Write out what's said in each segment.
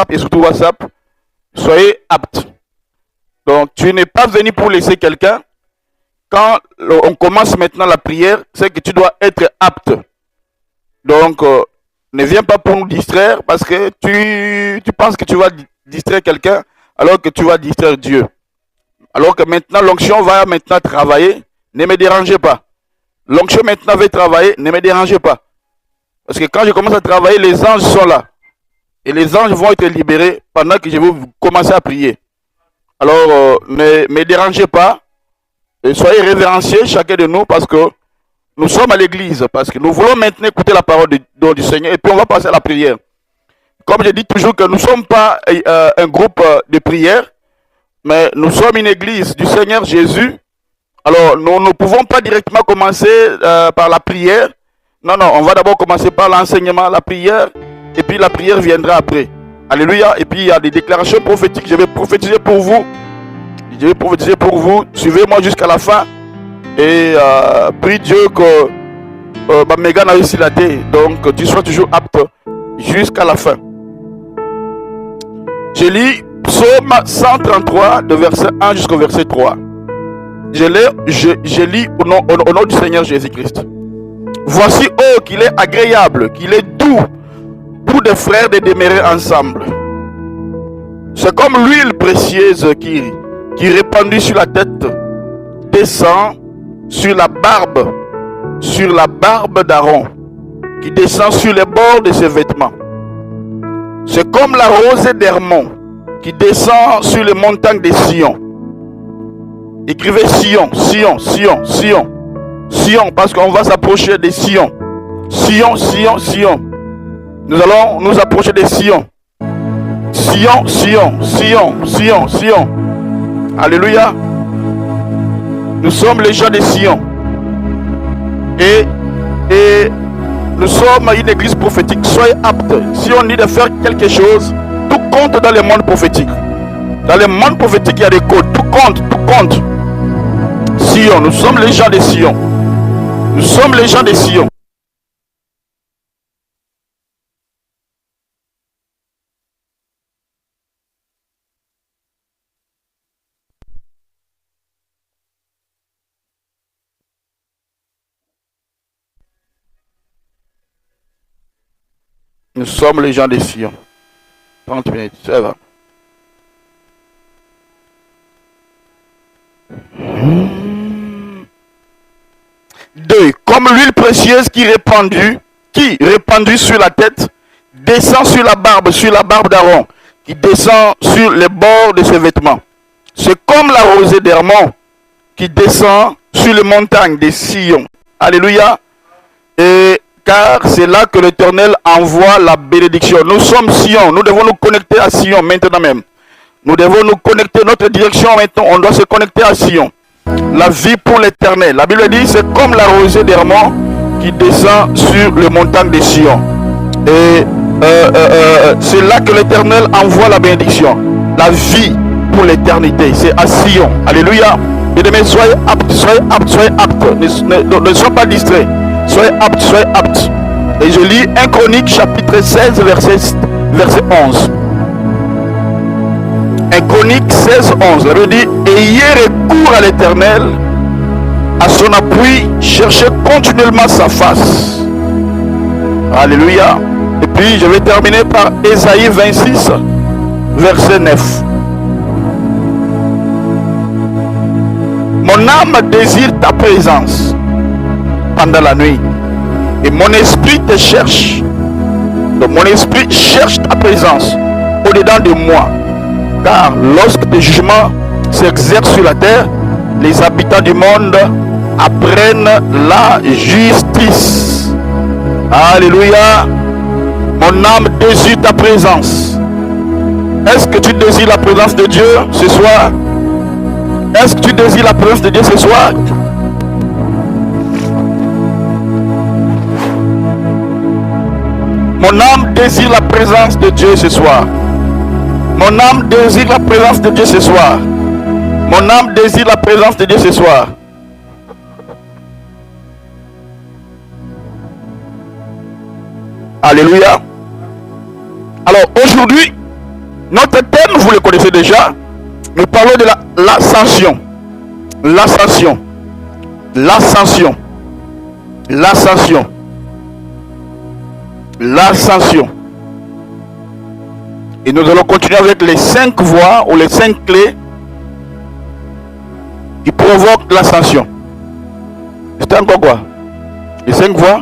et surtout WhatsApp, soyez aptes. Donc, tu n'es pas venu pour laisser quelqu'un. Quand on commence maintenant la prière, c'est que tu dois être apte. Donc, ne viens pas pour nous distraire parce que tu penses que tu vas distraire quelqu'un alors que tu vas distraire Dieu. Alors que maintenant, l'onction va maintenant travailler, ne me dérangez pas. L'onction maintenant va travailler, ne me dérangez pas. Parce que quand je commence à travailler, les anges sont là. Et les anges vont être libérés pendant que je vais commencer à prier. Alors, ne me dérangez pas. Et soyez révérencieux, chacun de nous, parce que nous sommes à l'église. Parce que nous voulons maintenant écouter la parole du Seigneur. Et puis, on va passer à la prière. Comme je dis toujours que nous ne sommes pas un groupe de prière, mais nous sommes une église du Seigneur Jésus. Alors, nous ne pouvons pas directement commencer par la prière. Non, non, on va d'abord commencer par l'enseignement, la prière, et puis la prière viendra après. Alléluia. Et puis, il y a des déclarations prophétiques. Je vais prophétiser pour vous. Je vais prophétiser pour vous. Suivez-moi jusqu'à la fin. Et prie Dieu que ma méga n'a réussi la thé. Donc, tu sois toujours apte jusqu'à la fin. Je lis Psaume 133, de verset 1 jusqu'au verset 3. Je lis au nom du Seigneur Jésus-Christ. Voici, oh, qu'il est agréable, qu'il est doux pour des frères de demeurer ensemble. C'est comme l'huile précieuse qui répandue sur la tête descend sur la barbe d'Aaron, qui descend sur les bords de ses vêtements. C'est comme la rosée d'Hermon qui descend sur les montagnes de Sion. Écrivez Sion, Sion, Sion, Sion. Sion, parce qu'on va s'approcher de Sion. Sion, Sion, Sion. Nous allons nous approcher de Sion. Sion, Sion, Sion, Sion, Sion. Alléluia. Nous sommes les gens de Sion. Et nous sommes une église prophétique. Soyez aptes. Si on dit de faire quelque chose, tout compte dans le monde prophétique. Dans le monde prophétique, il y a des codes. Tout compte, tout compte. Sion, nous sommes les gens de Sion. Nous sommes les gens de Sion. Nous sommes les gens de Sion. 30 minutes, ça va. Deux, comme l'huile précieuse qui répandue sur la tête, descend sur la barbe d'Aaron, qui descend sur les bords de ses vêtements. C'est comme la rosée d'Hermon qui descend sur les montagnes de Sion. Alléluia. Et car c'est là que l'Éternel envoie la bénédiction. Nous sommes Sion, nous devons nous connecter à Sion maintenant même. Nous devons nous connecter, notre direction maintenant, on doit se connecter à Sion. La vie pour l'Éternel. La Bible dit, c'est comme la rosée d'Hermon qui descend sur les montagnes de Sion. Et c'est là que l'Éternel envoie la bénédiction. La vie pour l'éternité, c'est à Sion. Alléluia. Bien-aimés, soyez aptes, soyez aptes, soyez aptes. Ne soyez pas distraits. Soyez aptes, soyez aptes. Et je lis 1 Chronique chapitre 16, verset 11. 1 Chronique 16, 11. La Bible dit, ayez recours à l'Éternel, à son appui, cherchez continuellement sa face. Alléluia. Et puis je vais terminer par Ésaïe 26, verset 9. Mon âme désire ta présence pendant la nuit, et mon esprit te cherche. Donc mon esprit cherche ta présence au-dedans de moi. Car lorsque tes jugements s'exercent sur la terre, les habitants du monde apprennent la justice. Alléluia. Mon âme désire ta présence. Est-ce que tu désires la présence de Dieu ce soir? Est-ce que tu désires la présence de Dieu ce soir? Mon âme désire la présence de Dieu ce soir. Mon âme désire la présence de Dieu ce soir. Mon âme désire la présence de Dieu ce soir. Alléluia. Alors aujourd'hui, Notre thème, vous le connaissez déjà. Nous parlons de l'ascension. L'ascension. L'ascension. L'ascension. L'ascension. Et nous allons continuer avec les 5 voies ou les 5 clés qui provoquent l'ascension. C'était encore quoi? Les 5 voies?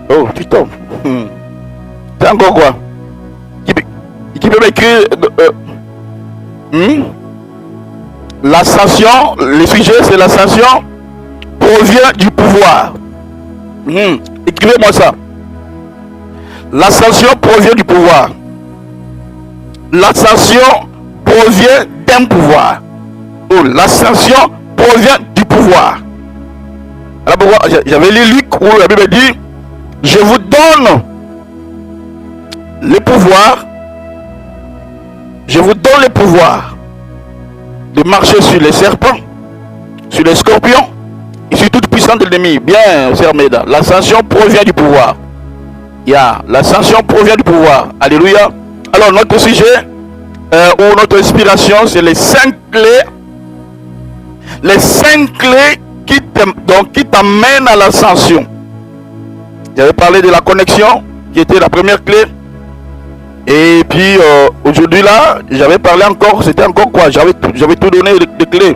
Oh, tu tombes. C'est encore quoi? Qui peut m'écrire l'ascension, le sujet c'est l'ascension provient du pouvoir. Écrivez-moi ça. L'ascension provient du pouvoir. L'ascension provient d'un pouvoir. Oh, l'ascension provient du pouvoir. Alors, j'avais lu Luc où la Bible dit: je vous donne le pouvoir. Je vous donne le pouvoir de marcher sur les serpents, sur les scorpions et sur toute puissance de l'ennemi. Bien, Sœur Meda, l'ascension provient du pouvoir. L'ascension provient du pouvoir. Alléluia. Alors, notre sujet ou notre inspiration, c'est les 5 clés. Les 5 clés qui t'amènent à l'ascension. J'avais parlé de la connexion, qui était la première clé. Et puis aujourd'hui là, j'avais parlé encore, c'était encore quoi? J'avais tout donné les clés.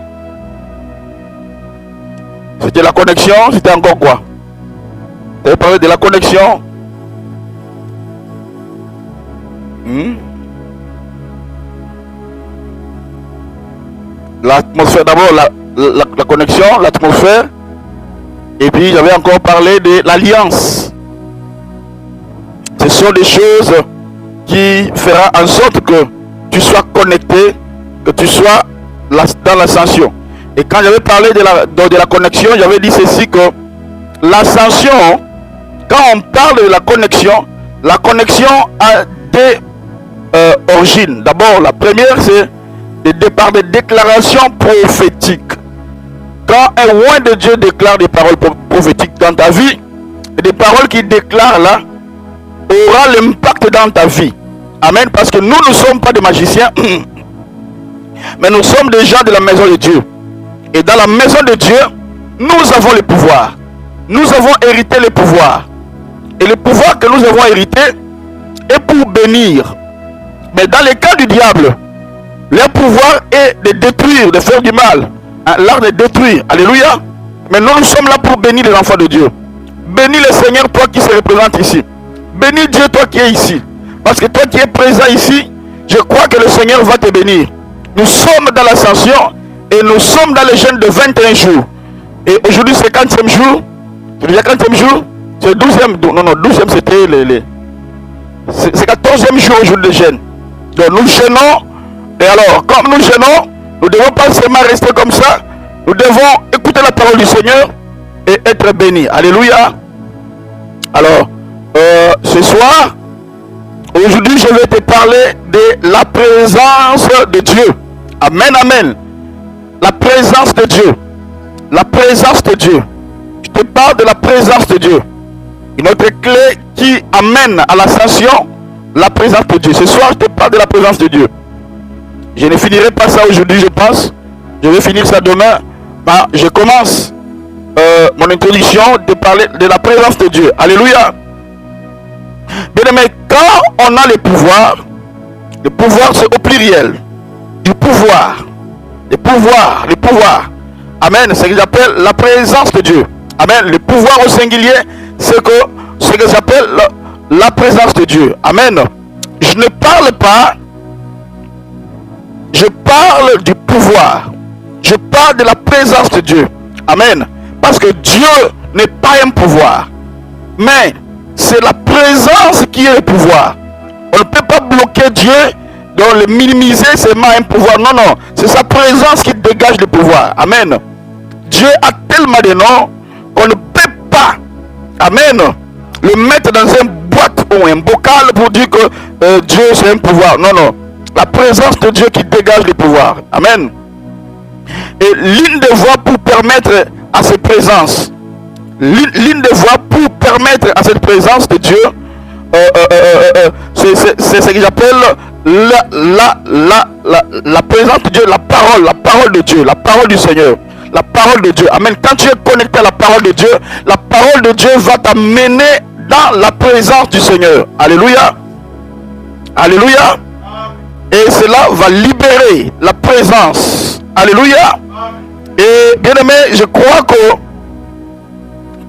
C'était la connexion, c'était encore quoi? J'avais parlé de la connexion. L'atmosphère, d'abord la connexion, l'atmosphère. Et puis j'avais encore parlé de l'alliance. Ce sont des choses qui fera en sorte que tu sois connecté, que tu sois dans l'ascension. Et quand j'avais parlé de la connexion, j'avais dit ceci, que l'ascension, quand on parle de la connexion a des origines. D'abord, la première, c'est par des déclarations prophétiques. Quand un roi de Dieu déclare des paroles prophétiques dans ta vie, et des paroles qu'il déclare là, aura l'impact dans ta vie. Amen. Parce que nous ne sommes pas des magiciens, mais nous sommes des gens de la maison de Dieu. Et dans la maison de Dieu, nous avons le pouvoir. Nous avons hérité le pouvoir. Et le pouvoir que nous avons hérité est pour bénir. Mais dans le cas du diable, leur pouvoir est de détruire, de faire du mal. L'art de détruire. Alléluia. Mais nous sommes là pour bénir les enfants de Dieu. Bénis le Seigneur, toi qui se représente ici. Bénis Dieu, toi qui es ici. Parce que toi qui es présent ici, je crois que le Seigneur va te bénir. Nous sommes dans l'ascension et nous sommes dans le jeûne de 21 jours. Et aujourd'hui c'est 40e jour. C'est déjà 40e jour. C'est 12e. Non, 12e c'était c'est 14e jour aujourd'hui de jeûne. Donc nous jeûnons. Et alors, comme nous jeûnons, nous ne devons pas seulement rester comme ça. Nous devons écouter la parole du Seigneur et être bénis. Alléluia. Alors, ce soir, aujourd'hui, je vais te parler de la présence de Dieu. Amen, amen. La présence de Dieu. La présence de Dieu. Je te parle de la présence de Dieu. Une autre clé qui amène à l'ascension, la présence de Dieu. Ce soir, je te parle de la présence de Dieu. Je ne finirai pas ça aujourd'hui, je pense. Je vais finir ça demain. Je commence mon introduction de parler de la présence de Dieu. Alléluia. Bien aimé, quand on a le pouvoir c'est au pluriel. Du pouvoir. Le pouvoir, le pouvoir. Amen. C'est ce que j'appelle la présence de Dieu. Amen. Le pouvoir au singulier, c'est ce que j'appelle la présence de Dieu. Amen. Je ne parle pas, je parle du pouvoir. Je parle de la présence de Dieu. Amen. Parce que Dieu n'est pas un pouvoir, mais c'est la présence qui est le pouvoir. On ne peut pas bloquer Dieu, donc le minimiser, c'est un pouvoir. Non, non, c'est sa présence qui dégage le pouvoir. Amen. Dieu a tellement de noms qu'on ne peut pas, amen, le mettre dans une boîte ou un bocal pour dire que Dieu c'est un pouvoir. Non, non. La présence de Dieu qui dégage le pouvoir. Amen. Et l'une des voies pour permettre à cette présence, l'une des voies pour permettre à cette présence de Dieu, c'est ce que j'appelle la présence de Dieu, la parole de Dieu, la parole du Seigneur, la parole de Dieu. Amen. Quand tu es connecté à la parole de Dieu va t'amener dans la présence du Seigneur. Alléluia. Alléluia. Et cela va libérer la présence. Alléluia. Et bien aimé, je crois que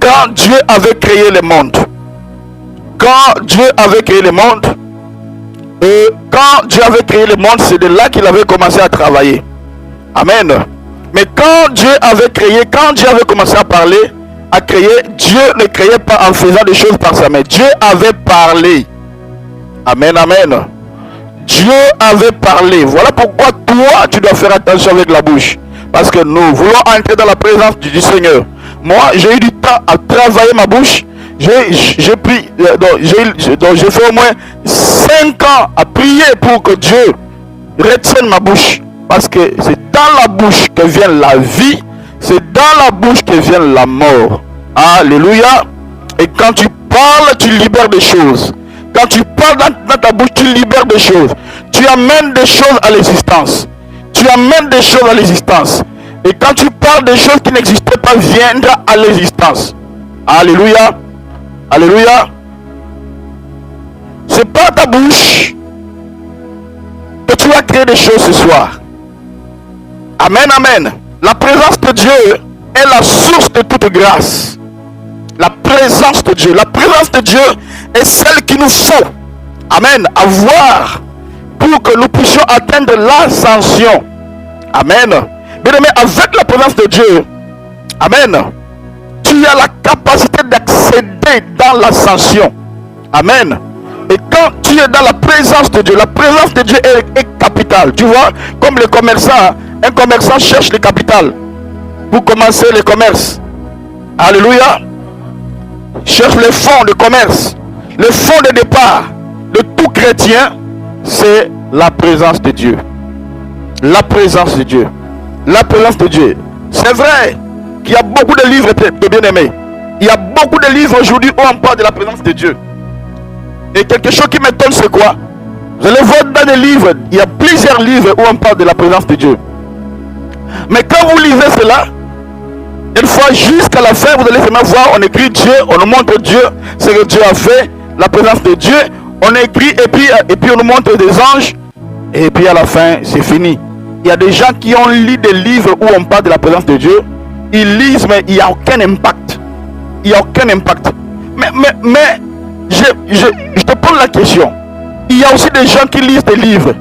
quand Dieu avait créé le monde, c'est de là qu'il avait commencé à travailler. Amen. Mais quand Dieu avait commencé à parler, à créer, Dieu ne créait pas en faisant des choses par sa main. Dieu avait parlé. Amen, amen. Dieu avait parlé. Voilà pourquoi toi, tu dois faire attention avec la bouche. Parce que nous voulons entrer dans la présence du Seigneur. Moi, j'ai eu du temps à travailler ma bouche. J'ai fait au moins 5 ans à prier pour que Dieu retienne ma bouche. Parce que c'est dans la bouche que vient la vie. C'est dans la bouche que vient la mort. Alléluia. Et quand tu parles, tu libères des choses. Quand tu parles dans ta bouche, tu libères des choses. Tu amènes des choses à l'existence. Et quand tu parles des choses qui n'existaient pas, viendra à l'existence. Alléluia. Alléluia. C'est par ta bouche que tu vas créer des choses ce soir. Amen, amen. La présence de Dieu est la source de toute grâce. La présence de Dieu est celle qu'il nous faut. Amen. Avoir pour que nous puissions atteindre l'ascension. Amen. Bien aimé, avec la présence de Dieu, amen, tu as la capacité d'accéder dans l'ascension. Amen. Et quand tu es dans la présence de Dieu est capitale. Tu vois, comme les commerçants, un commerçant cherche le capital pour commencer le commerce. Alléluia. Cherche le fonds de commerce. Le fonds de départ de tout chrétien, c'est la présence de Dieu. La présence de Dieu. La présence de Dieu. C'est vrai qu'il y a beaucoup de livres de bien-aimés. Il y a beaucoup de livres aujourd'hui où on parle de la présence de Dieu. Et quelque chose qui m'étonne, c'est quoi? Vous allez voir dans les livres, il y a plusieurs livres où on parle de la présence de Dieu. Mais quand vous lisez cela, une fois jusqu'à la fin, vous allez seulement voir, on écrit Dieu, on nous montre Dieu, ce que Dieu a fait, la présence de Dieu, on écrit et puis on nous montre des anges, et puis à la fin, c'est fini. Il y a des gens qui ont lu des livres où on parle de la présence de Dieu, ils lisent, mais il n'y a aucun impact. Il n'y a aucun impact. Mais je te pose la question. Il y a aussi des gens qui lisent des livres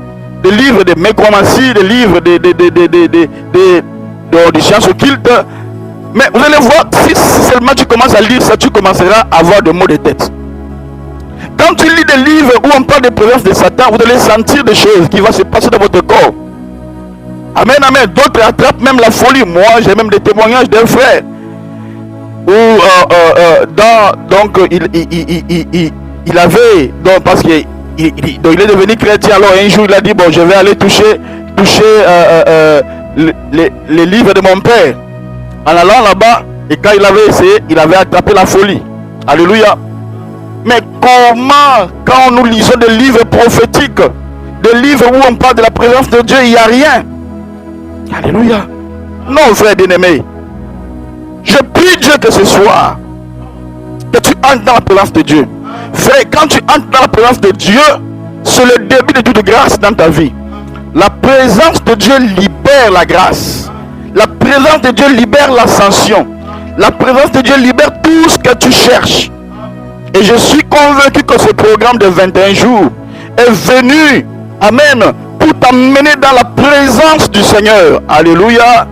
de mécromancie, des livres de sciences occultes. Mais vous allez voir, si seulement tu commences à lire ça, tu commenceras à avoir des maux de tête. Quand tu lis des livres où on parle de présence de Satan, vous allez sentir des choses qui vont se passer dans votre corps. Amen, amen. D'autres attrapent même la folie. Moi, j'ai même des témoignages d'un frère où il avait, donc parce qu'il est devenu chrétien. Alors un jour il a dit, bon, je vais aller toucher les livres de mon père. En allant là-bas, et quand il avait essayé, il avait attrapé la folie. Alléluia. Mais comment, quand nous lisons des livres prophétiques, des livres où on parle de la présence de Dieu, il n'y a rien? Alléluia. Non, frère bien-aimé. Je prie Dieu que ce soir, que tu entres dans la présence de Dieu. Frère, quand tu entres dans la présence de Dieu, c'est le début de toute grâce dans ta vie. La présence de Dieu libère la grâce. La présence de Dieu libère l'ascension. La présence de Dieu libère tout ce que tu cherches. Et je suis convaincu que ce programme de 21 jours est venu, amen, pour t'amener dans la présence du Seigneur. Alléluia.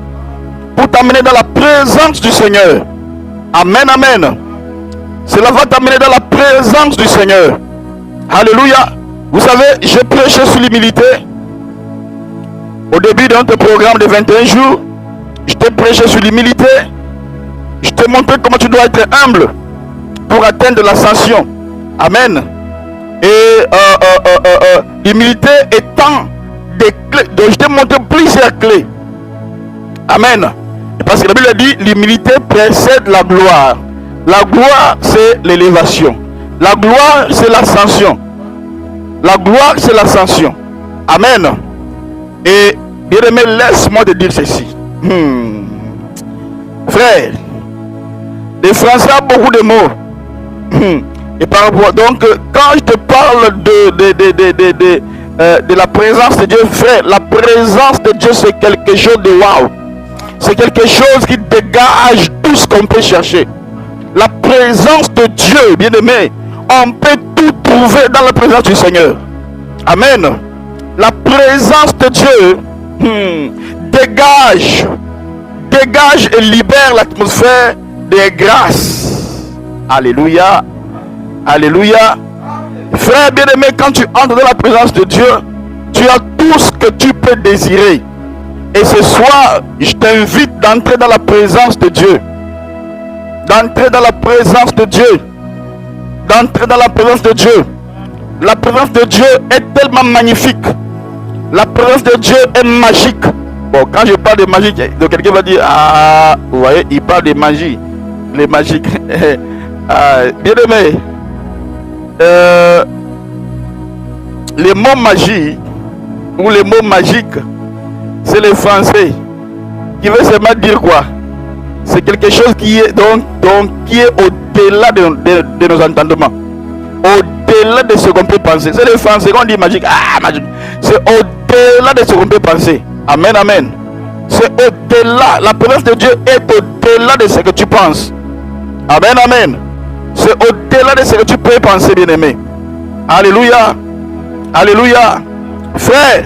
Pour t'amener dans la présence du Seigneur. Amen, amen. Cela va t'amener dans la présence du Seigneur. Alléluia. Vous savez, je prêchais sur l'humilité. Au début de notre programme de 21 jours, je t'ai prêché sur l'humilité. Je t'ai montré comment tu dois être humble pour atteindre l'ascension. Amen. Et l'humilité étant des clés. Donc je t'ai montré plusieurs clés. Amen. Parce que la Bible dit, l'humilité précède la gloire. La gloire, c'est l'élévation. La gloire, c'est l'ascension. La gloire, c'est l'ascension. Amen. Et bien aimé, laisse-moi te dire ceci. Frère, les Français ont beaucoup de mots. Et par rapport, donc, quand je te parle de la présence de Dieu, frère, la présence de Dieu, c'est quelque chose de waouh. C'est quelque chose qui dégage tout ce qu'on peut chercher. La présence de Dieu, bien aimé, on peut tout trouver dans la présence du Seigneur. Amen. La présence de Dieu dégage et libère l'atmosphère des grâces. Alléluia. Alléluia. Frère bien-aimé, quand tu entres dans la présence de Dieu, tu as tout ce que tu peux désirer. Et ce soir, je t'invite d'entrer dans la présence de Dieu. D'entrer dans la présence de Dieu. D'entrer dans la présence de Dieu. La présence de Dieu est tellement magnifique. La présence de Dieu est magique. Bon, quand je parle de magie, donc quelqu'un va dire, ah, vous voyez, il parle de magie. Les magiques. Bien aimé, les mots magie ou les mots magiques, c'est les Français qui veut seulement dire quoi? C'est quelque chose qui est donc qui est au-delà de nos entendements, au-delà de ce qu'on peut penser. C'est les Français qu'on dit magique. Ah, magique. C'est au-delà de ce qu'on peut penser. Amen, amen. C'est au-delà. La présence de Dieu est au-delà de ce que tu penses. Amen, amen. C'est au-delà de ce que tu peux penser, bien-aimé. Alléluia. Alléluia. Frère,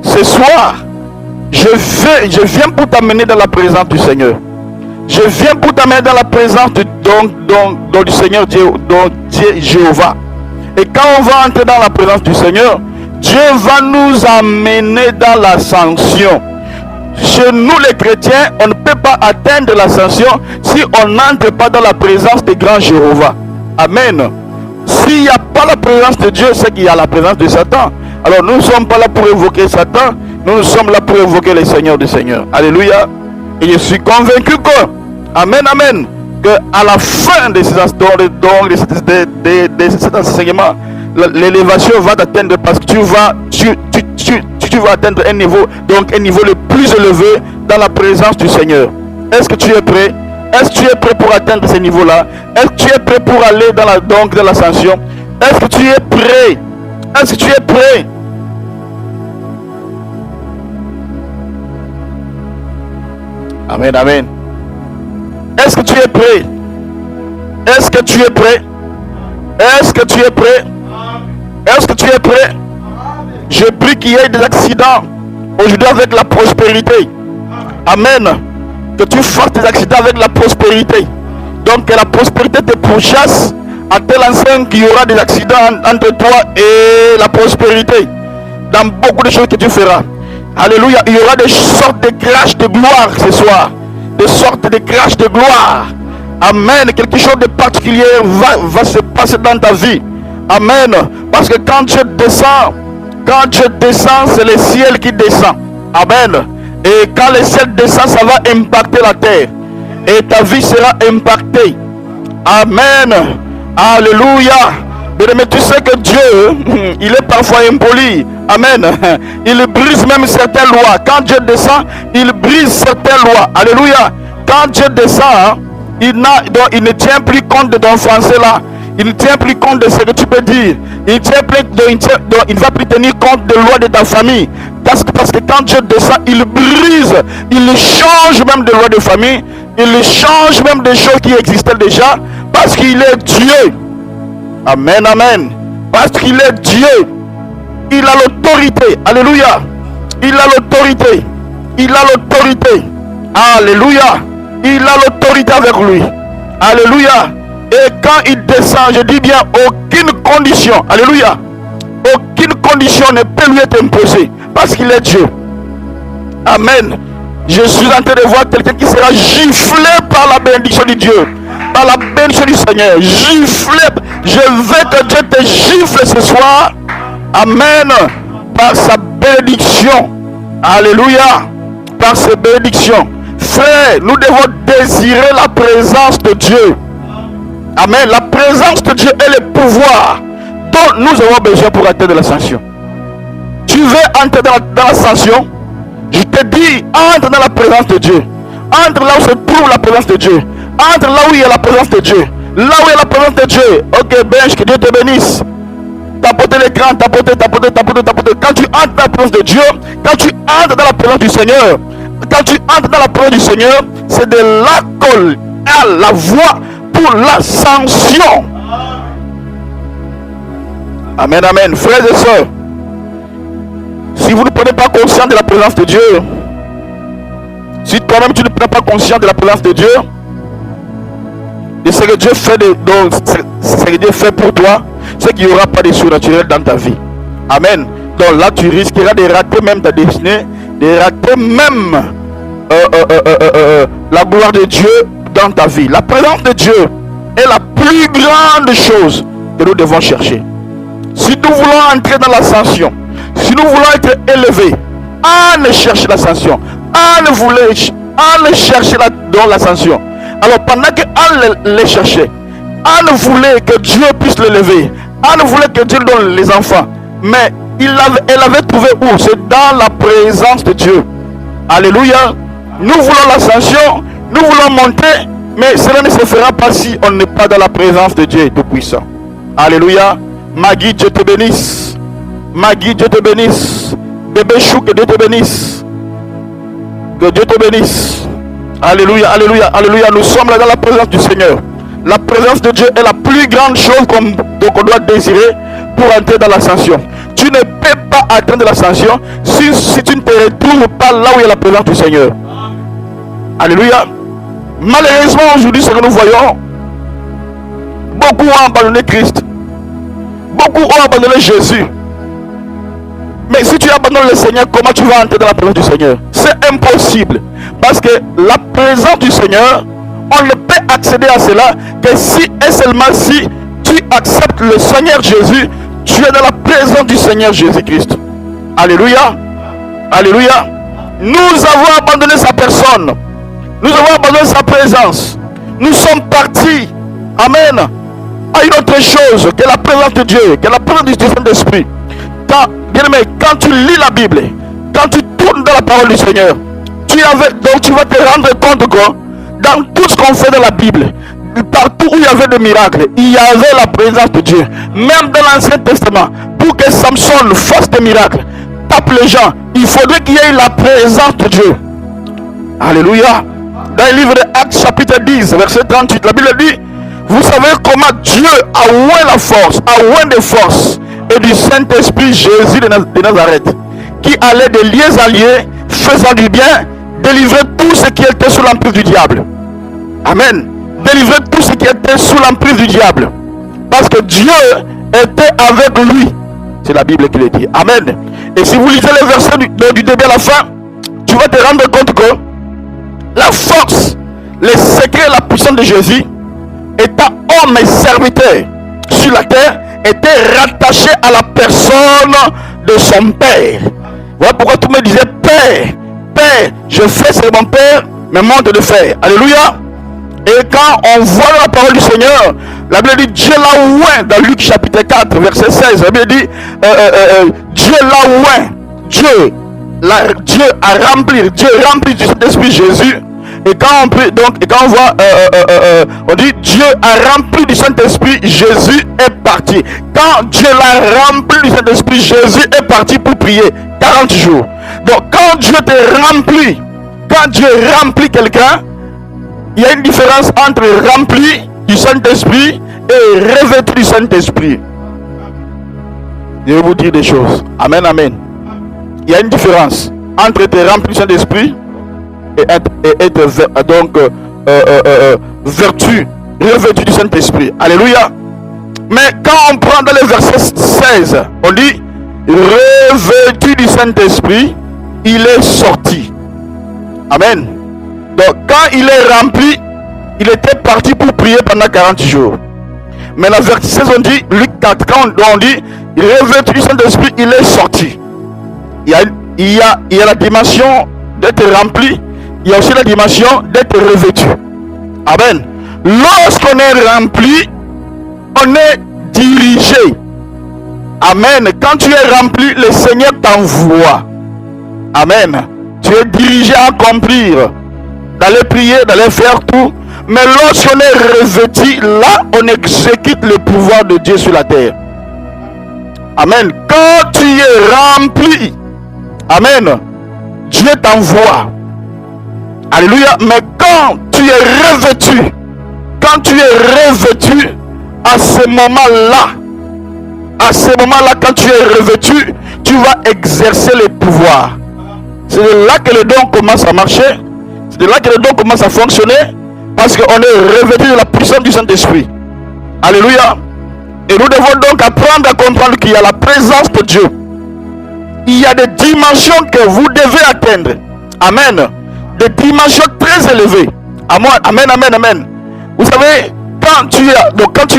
ce soir, je viens pour t'amener dans la présence du Seigneur. Je viens pour t'amener dans la présence du Seigneur Dieu, Jéhovah. Et quand on va entrer dans la présence du Seigneur, Dieu va nous amener dans l'ascension. Chez nous les chrétiens, on ne peut pas atteindre l'ascension si on n'entre pas dans la présence des grands Jéhovah. Amen. S'il n'y a pas la présence de Dieu, c'est qu'il y a la présence de Satan. Alors nous ne sommes pas là pour évoquer Satan, nous sommes là pour évoquer le Seigneur des Seigneurs. Alléluia. Et je suis convaincu que, amen, amen, que à la fin de cet enseignement, l'élévation va t'atteindre parce que tu vas atteindre un niveau le plus élevé dans la présence du Seigneur. Est-ce que tu es prêt? Est-ce que tu es prêt pour atteindre ce niveau-là? Est-ce que tu es prêt pour aller dans l'ascension? Est-ce que tu es prêt? Est-ce que tu es prêt? Amen, amen. Est-ce que tu es prêt? Est-ce que tu es prêt? Est-ce que tu es prêt? Est-ce que tu es prêt? Je prie qu'il y ait des accidents aujourd'hui avec la prospérité. Amen. Que tu fasses des accidents avec la prospérité. Donc que la prospérité te pourchasse à tel enseigne qu'il y aura des accidents entre toi et la prospérité. Dans beaucoup de choses que tu feras. Alléluia. Il y aura des sortes de crashs de gloire ce soir. Des sortes de crashs de gloire. Amen. Quelque chose de particulier va se passer dans ta vie. Amen. Parce que quand Dieu descend, c'est le ciel qui descend. Amen. Et quand le ciel descend, ça va impacter la terre. Et ta vie sera impactée. Amen. Alléluia. Mais tu sais que Dieu, il est parfois impoli. Amen. Il brise même certaines lois. Quand Dieu descend, il brise certaines lois. Alléluia. Quand Dieu descend, il ne tient plus compte de ton français là. Il ne tient plus compte de ce que tu peux dire. Il ne va plus tenir compte des lois de ta famille. Parce que quand Dieu descend, il brise, il change même des lois de famille. Il change même des choses qui existaient déjà. Parce qu'il est Dieu. Amen, amen. Parce qu'il est Dieu. Il a l'autorité. Alléluia. Il a l'autorité. Il a l'autorité. Alléluia. Il a l'autorité avec lui. Alléluia. Et quand il descend, je dis bien aucune condition. Alléluia. Aucune condition ne peut lui être imposée. Parce qu'il est Dieu. Amen. Je suis en train de voir quelqu'un qui sera giflé par la bénédiction de Dieu. Par la bénédiction du Seigneur. Giflé. Je veux que Dieu te gifle ce soir. Amen. Par sa bénédiction. Alléluia. Par ses bénédictions. Frère, nous devons désirer la présence de Dieu. Amen. La présence de Dieu est le pouvoir dont nous avons besoin pour atteindre l'ascension. Tu veux entrer dans l'ascension? Je te dis, entre dans la présence de Dieu. Entre là où se trouve la présence de Dieu. Entre là où il y a la présence de Dieu. Là où il y a la présence de Dieu. Ok, Bench, que Dieu te bénisse. Tapoter l'écran, tapoter. Quand tu entres dans la présence de Dieu, quand tu entres dans la présence du Seigneur, quand tu entres dans la présence du Seigneur, c'est de là qu'on a la voie pour l'ascension. Amen, amen. Frères et sœurs, si vous ne prenez pas conscience de la présence de Dieu, si toi-même tu ne prends pas conscience de la présence de Dieu, de ce que Dieu fait, ce que Dieu fait pour toi, c'est qu'il n'y aura pas de surnaturel dans ta vie. Amen. Donc là, tu risqueras de rater même ta destinée, de rater même la gloire de Dieu dans ta vie. La présence de Dieu est la plus grande chose que nous devons chercher. Si nous voulons entrer dans l'ascension, si nous voulons être élevés, allez chercher l'ascension, allez chercher dans l'ascension. Alors pendant que allez chercher, allez voulait que Dieu puisse l'élever, allez voulait que Dieu donne les enfants, mais elle avait trouvé où? C'est dans la présence de Dieu. Alléluia. Nous voulons l'ascension, nous voulons monter, mais cela ne se fera pas si on n'est pas dans la présence de Dieu Tout-Puissant. Alléluia. Maggie, Dieu te bénisse. Maggie, Dieu te bénisse. Bébé Chou, que Dieu te bénisse. Que Dieu te bénisse. Alléluia, alléluia, alléluia. Nous sommes là dans la présence du Seigneur. La présence de Dieu est la plus grande chose qu'on doit désirer pour entrer dans l'ascension. Tu ne peux pas atteindre l'ascension si tu ne te retrouves pas là où il y a la présence du Seigneur. Alléluia. Malheureusement, aujourd'hui, ce que nous voyons, beaucoup ont abandonné Christ. Beaucoup ont abandonné Jésus. Mais si tu abandonnes le Seigneur, comment tu vas entrer dans la présence du Seigneur? C'est impossible. Parce que la présence du Seigneur, on ne peut accéder à cela que si et seulement si tu acceptes le Seigneur Jésus, tu es dans la présence du Seigneur Jésus-Christ. Alléluia. Alléluia. Nous avons abandonné sa personne. Nous avons abandonné sa présence. Nous sommes partis. Amen. À une autre chose que la présence de Dieu, que la présence du Saint-Esprit. Quand tu lis la Bible, quand tu tournes dans la parole du Seigneur, donc tu vas te rendre compte que dans tout ce qu'on fait dans la Bible, partout où il y avait des miracles, il y avait la présence de Dieu. Même dans l'Ancien Testament, pour que Samson fasse des miracles, tape les gens, il faudrait qu'il y ait la présence de Dieu. Alléluia. Dans le livre de Actes chapitre 10, verset 38, la Bible dit: vous savez comment Dieu a oint la force, a oint des forces et du Saint-Esprit Jésus de Nazareth, qui allait de lieux à lieux, faisant du bien, délivrer tout ce qui était sous l'emprise du diable. Amen. Délivrer tout ce qui était sous l'emprise du diable. Parce que Dieu était avec lui. C'est la Bible qui le dit. Amen. Et si vous lisez les versets du début à la fin, tu vas te rendre compte que la force, les secrets, la puissance de Jésus, étant homme et serviteur sur la terre, était rattaché à la personne de son Père. Voilà pourquoi tout me disait: Père, Père, je fais ce que mon Père me montre de faire. Alléluia. Et quand on voit la parole du Seigneur, la Bible dit Dieu l'a oint dans Luc chapitre 4 verset 16. La Bible dit Dieu l'a oint. Dieu a rempli, Dieu rempli du Saint-Esprit Jésus. Et quand on voit, on dit Dieu a rempli du Saint-Esprit, Jésus est parti. Quand Dieu l'a rempli du Saint-Esprit, Jésus est parti pour prier 40 jours. Donc quand Dieu te remplit, quand Dieu remplit quelqu'un, il y a une différence entre rempli du Saint-Esprit et revêtu du Saint-Esprit. Je vais vous dire des choses. Amen, amen. Il y a une différence entre être rempli du Saint-Esprit et être donc revêtu du Saint-Esprit. Alléluia. Mais quand on prend dans le verset 16, on dit revêtu du Saint-Esprit, il est sorti. Amen. Donc quand il est rempli, il était parti pour prier pendant 40 jours. Mais la verset 16, on dit, Luc 4, quand on dit revêtu du Saint-Esprit, il est sorti. Il y a la dimension d'être rempli. Il y a aussi la dimension d'être revêtu. Amen. Lorsqu'on est rempli, on est dirigé. Amen. Quand tu es rempli, le Seigneur t'envoie. Amen. Tu es dirigé à accomplir, d'aller prier, d'aller faire tout. Mais lorsqu'on est revêtu, là, on exécute le pouvoir de Dieu sur la terre. Amen. Quand tu es rempli, amen, Dieu t'envoie. Alléluia. Mais quand tu es revêtu, à ce moment-là, quand tu es revêtu, tu vas exercer le pouvoir. C'est de là que le don commence à marcher. C'est de là que le don commence à fonctionner. Parce qu'on est revêtu de la puissance du Saint-Esprit. Alléluia. Et nous devons donc apprendre à comprendre qu'il y a la présence de Dieu. Il y a des dimensions que vous devez atteindre. Amen. Des dimensions très élevées. Amen, amen, amen. Vous savez, quand tu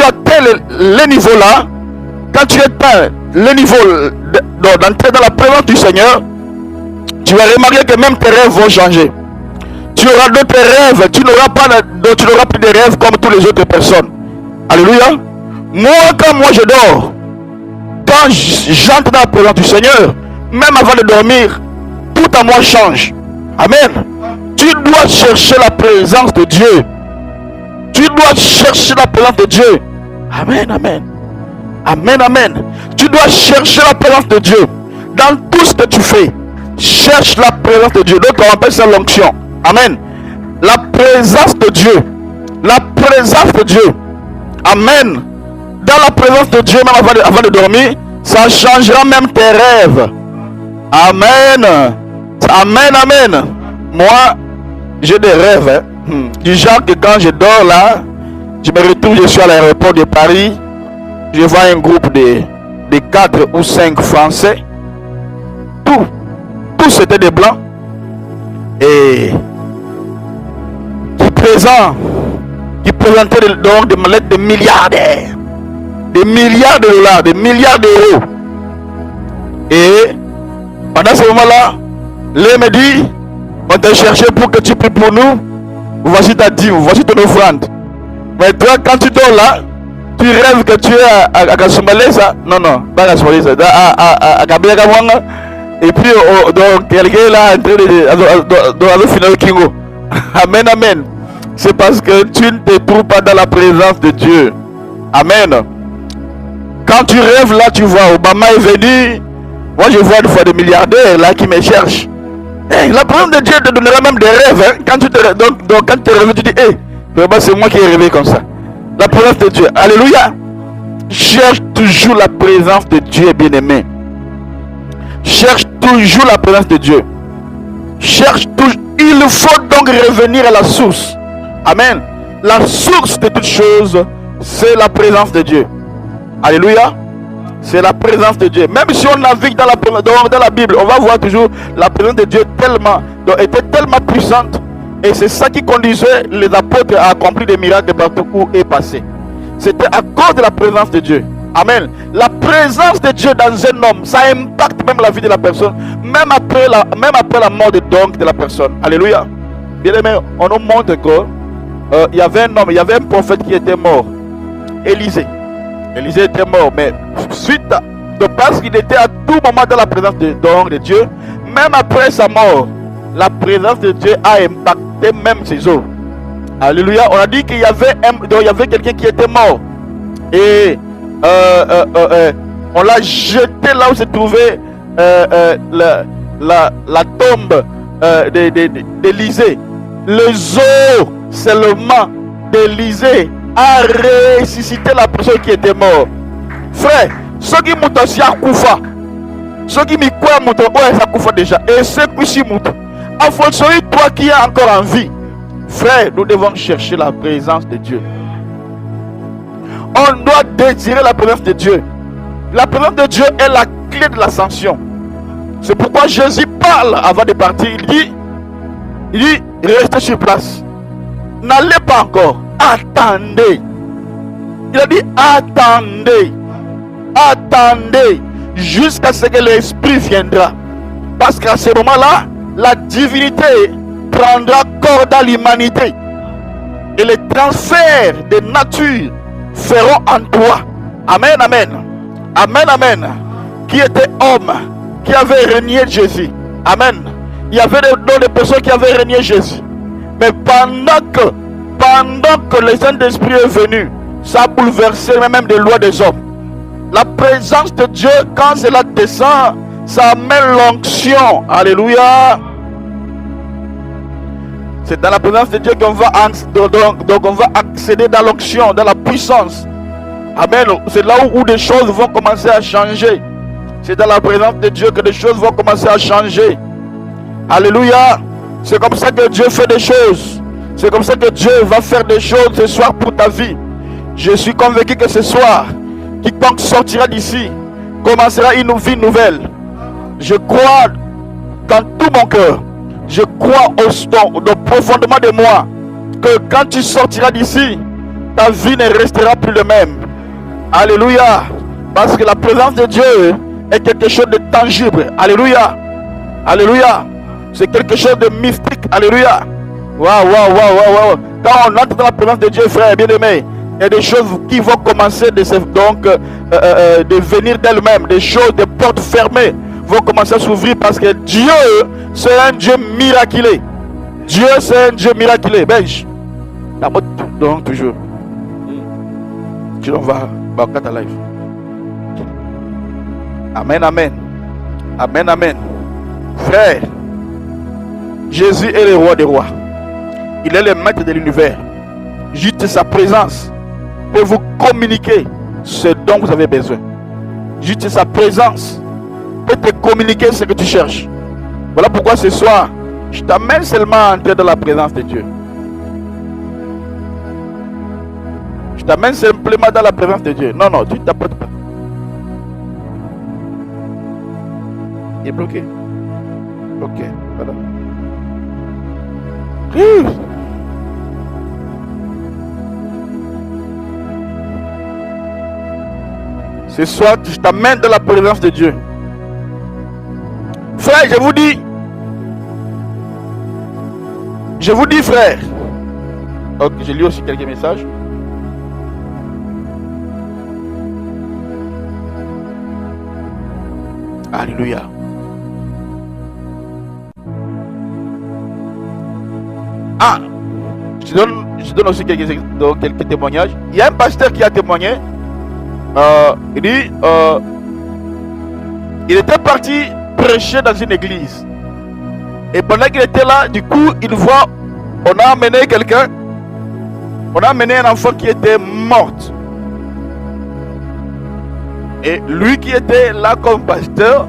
atteins le niveau là, quand tu atteins le niveau d'entrer dans la présence du Seigneur, tu vas remarquer que même tes rêves vont changer. Tu auras d'autres rêves, tu n'auras plus de rêves comme toutes les autres personnes. Alléluia. Quand moi je dors, quand j'entre dans la présence du Seigneur, même avant de dormir, tout à moi change. Amen. Tu dois chercher la présence de Dieu. Tu dois chercher la présence de Dieu. Amen, amen. Amen, amen. Tu dois chercher la présence de Dieu. Dans tout ce que tu fais, cherche la présence de Dieu. D'autres on appelle ça l'onction. Amen. La présence de Dieu. La présence de Dieu. Amen. Dans la présence de Dieu, même avant de dormir, ça changera même tes rêves. Amen. Amen, amen. Moi, j'ai des rêves. Du genre que quand je dors là, je me retrouve, je suis à l'aéroport de Paris. Je vois un groupe de 4 ou 5 Français. Tous c'était des Blancs. Et qui présentaient donc des mallettes de milliardaires, des milliards de dollars, des milliards d'euros. Et pendant ce moment-là, l'un me dit, on t'a cherché pour que tu pries pour nous. Voici ta dîme, voici ton offrande. Mais toi, quand tu dors là, tu rêves que tu es à Kasumbalé, ça. Non, pas à Kasumbalé, ça. À Gabriel Gawanga. Et puis, donc, quelqu'un là, en train de finir le Kingo. Amen, amen. C'est parce que tu ne te trouves pas dans la présence de Dieu. Amen. Quand tu rêves là, tu vois, Obama est venu. Moi, je vois des fois des milliardaires là qui me cherchent. Hey, la présence de Dieu te donnera même des rêves. Hein? Quand tu te réveilles, tu dis, hey, vraiment, c'est moi qui ai rêvé comme ça. La présence de Dieu. Alléluia. Cherche toujours la présence de Dieu, bien-aimé. Cherche toujours la présence de Dieu. Cherche toujours. Il faut donc revenir à la source. Amen. La source de toutes choses, c'est la présence de Dieu. Alléluia. C'est la présence de Dieu. Même si on navigue dans la Bible, on va voir toujours la présence de Dieu était tellement puissante. Et c'est ça qui conduisait les apôtres à accomplir des miracles partout où est passé. C'était à cause de la présence de Dieu. Amen. La présence de Dieu dans un homme, ça impacte même la vie de la personne, même après la mort de la personne. Alléluia. Bien aimé, on nous montre que il y avait un homme, il y avait un prophète qui était mort. Élisée était mort, mais suite parce qu'il était à tout moment dans la présence de Dieu, même après sa mort, la présence de Dieu a impacté même ses os. Alléluia. On a dit qu'il y avait quelqu'un qui était mort. Et on l'a jeté là où se trouvait la tombe d'Élisée. Les os seulement d'Élisée a ressuscité la personne qui était morte. Frère, ceux qui m'ont aussi à Koufa, ceux qui m'y croient m'ont à Koufa déjà, et ceux qui m'ont à Fonsoï, toi qui es encore en vie, frère, nous devons chercher la présence de Dieu. On doit désirer la présence de Dieu. La présence de Dieu est la clé de l'ascension. C'est pourquoi Jésus parle avant de partir. Il dit, restez sur place. N'allez pas encore. Attendez. Il a dit, attendez jusqu'à ce que l'Esprit viendra. Parce qu'à ce moment-là, la divinité prendra corps dans l'humanité. Et les transferts de nature feront en toi. Amen, amen. Amen, amen. Qui était homme, qui avait régné Jésus. Amen. Il y avait d'autres personnes qui avaient régné Jésus. Mais pendant que le Saint-Esprit est venu, ça a bouleversé même des lois des hommes. La présence de Dieu, quand cela descend, ça amène l'onction. Alléluia. C'est dans la présence de Dieu qu'on va, donc on va accéder dans l'onction, dans la puissance. Amen. C'est là où des choses vont commencer à changer. C'est dans la présence de Dieu que des choses vont commencer à changer. Alléluia. C'est comme ça que Dieu fait des choses. C'est comme ça que Dieu va faire des choses ce soir pour ta vie. Je suis convaincu que ce soir, quiconque sortira d'ici commencera une vie nouvelle. Je crois dans tout mon cœur. Je crois au profondément de moi que quand tu sortiras d'ici, ta vie ne restera plus le même. Alléluia. Parce que la présence de Dieu est quelque chose de tangible. Alléluia. Alléluia. C'est quelque chose de mystique. Alléluia. Waouh. Quand on entre dans la présence de Dieu, frère bien-aimé, il y a des choses qui vont commencer de venir d'elles-mêmes. Des choses, des portes fermées vont commencer à s'ouvrir parce que Dieu, c'est un Dieu miraculé. Dieu, c'est un Dieu miraculé. Belge. La mode, donc, toujours. Tu l'en vas, ta life. Amen, amen. Amen, amen. Frère, Jésus est le roi des rois. Il est le maître de l'univers. Juste sa présence peut vous communiquer ce dont vous avez besoin. Juste sa présence peut te communiquer ce que tu cherches. Voilà pourquoi ce soir, je t'amène seulement à entrer dans la présence de Dieu. Je t'amène simplement dans la présence de Dieu. Non, tu ne t'apportes pas. Il est bloqué. Ok, voilà. Ce soir, je t'amène dans la présence de Dieu. Frère, je vous dis frère. Ok, j'ai lu aussi quelques messages. Alléluia. Je donne aussi quelques témoignages. Il y a un pasteur qui a témoigné. Il dit il était parti prêcher dans une église. Et pendant qu'il était là, du coup, il voit, on a amené quelqu'un. On a amené un enfant qui était mort. Et lui qui était là comme pasteur,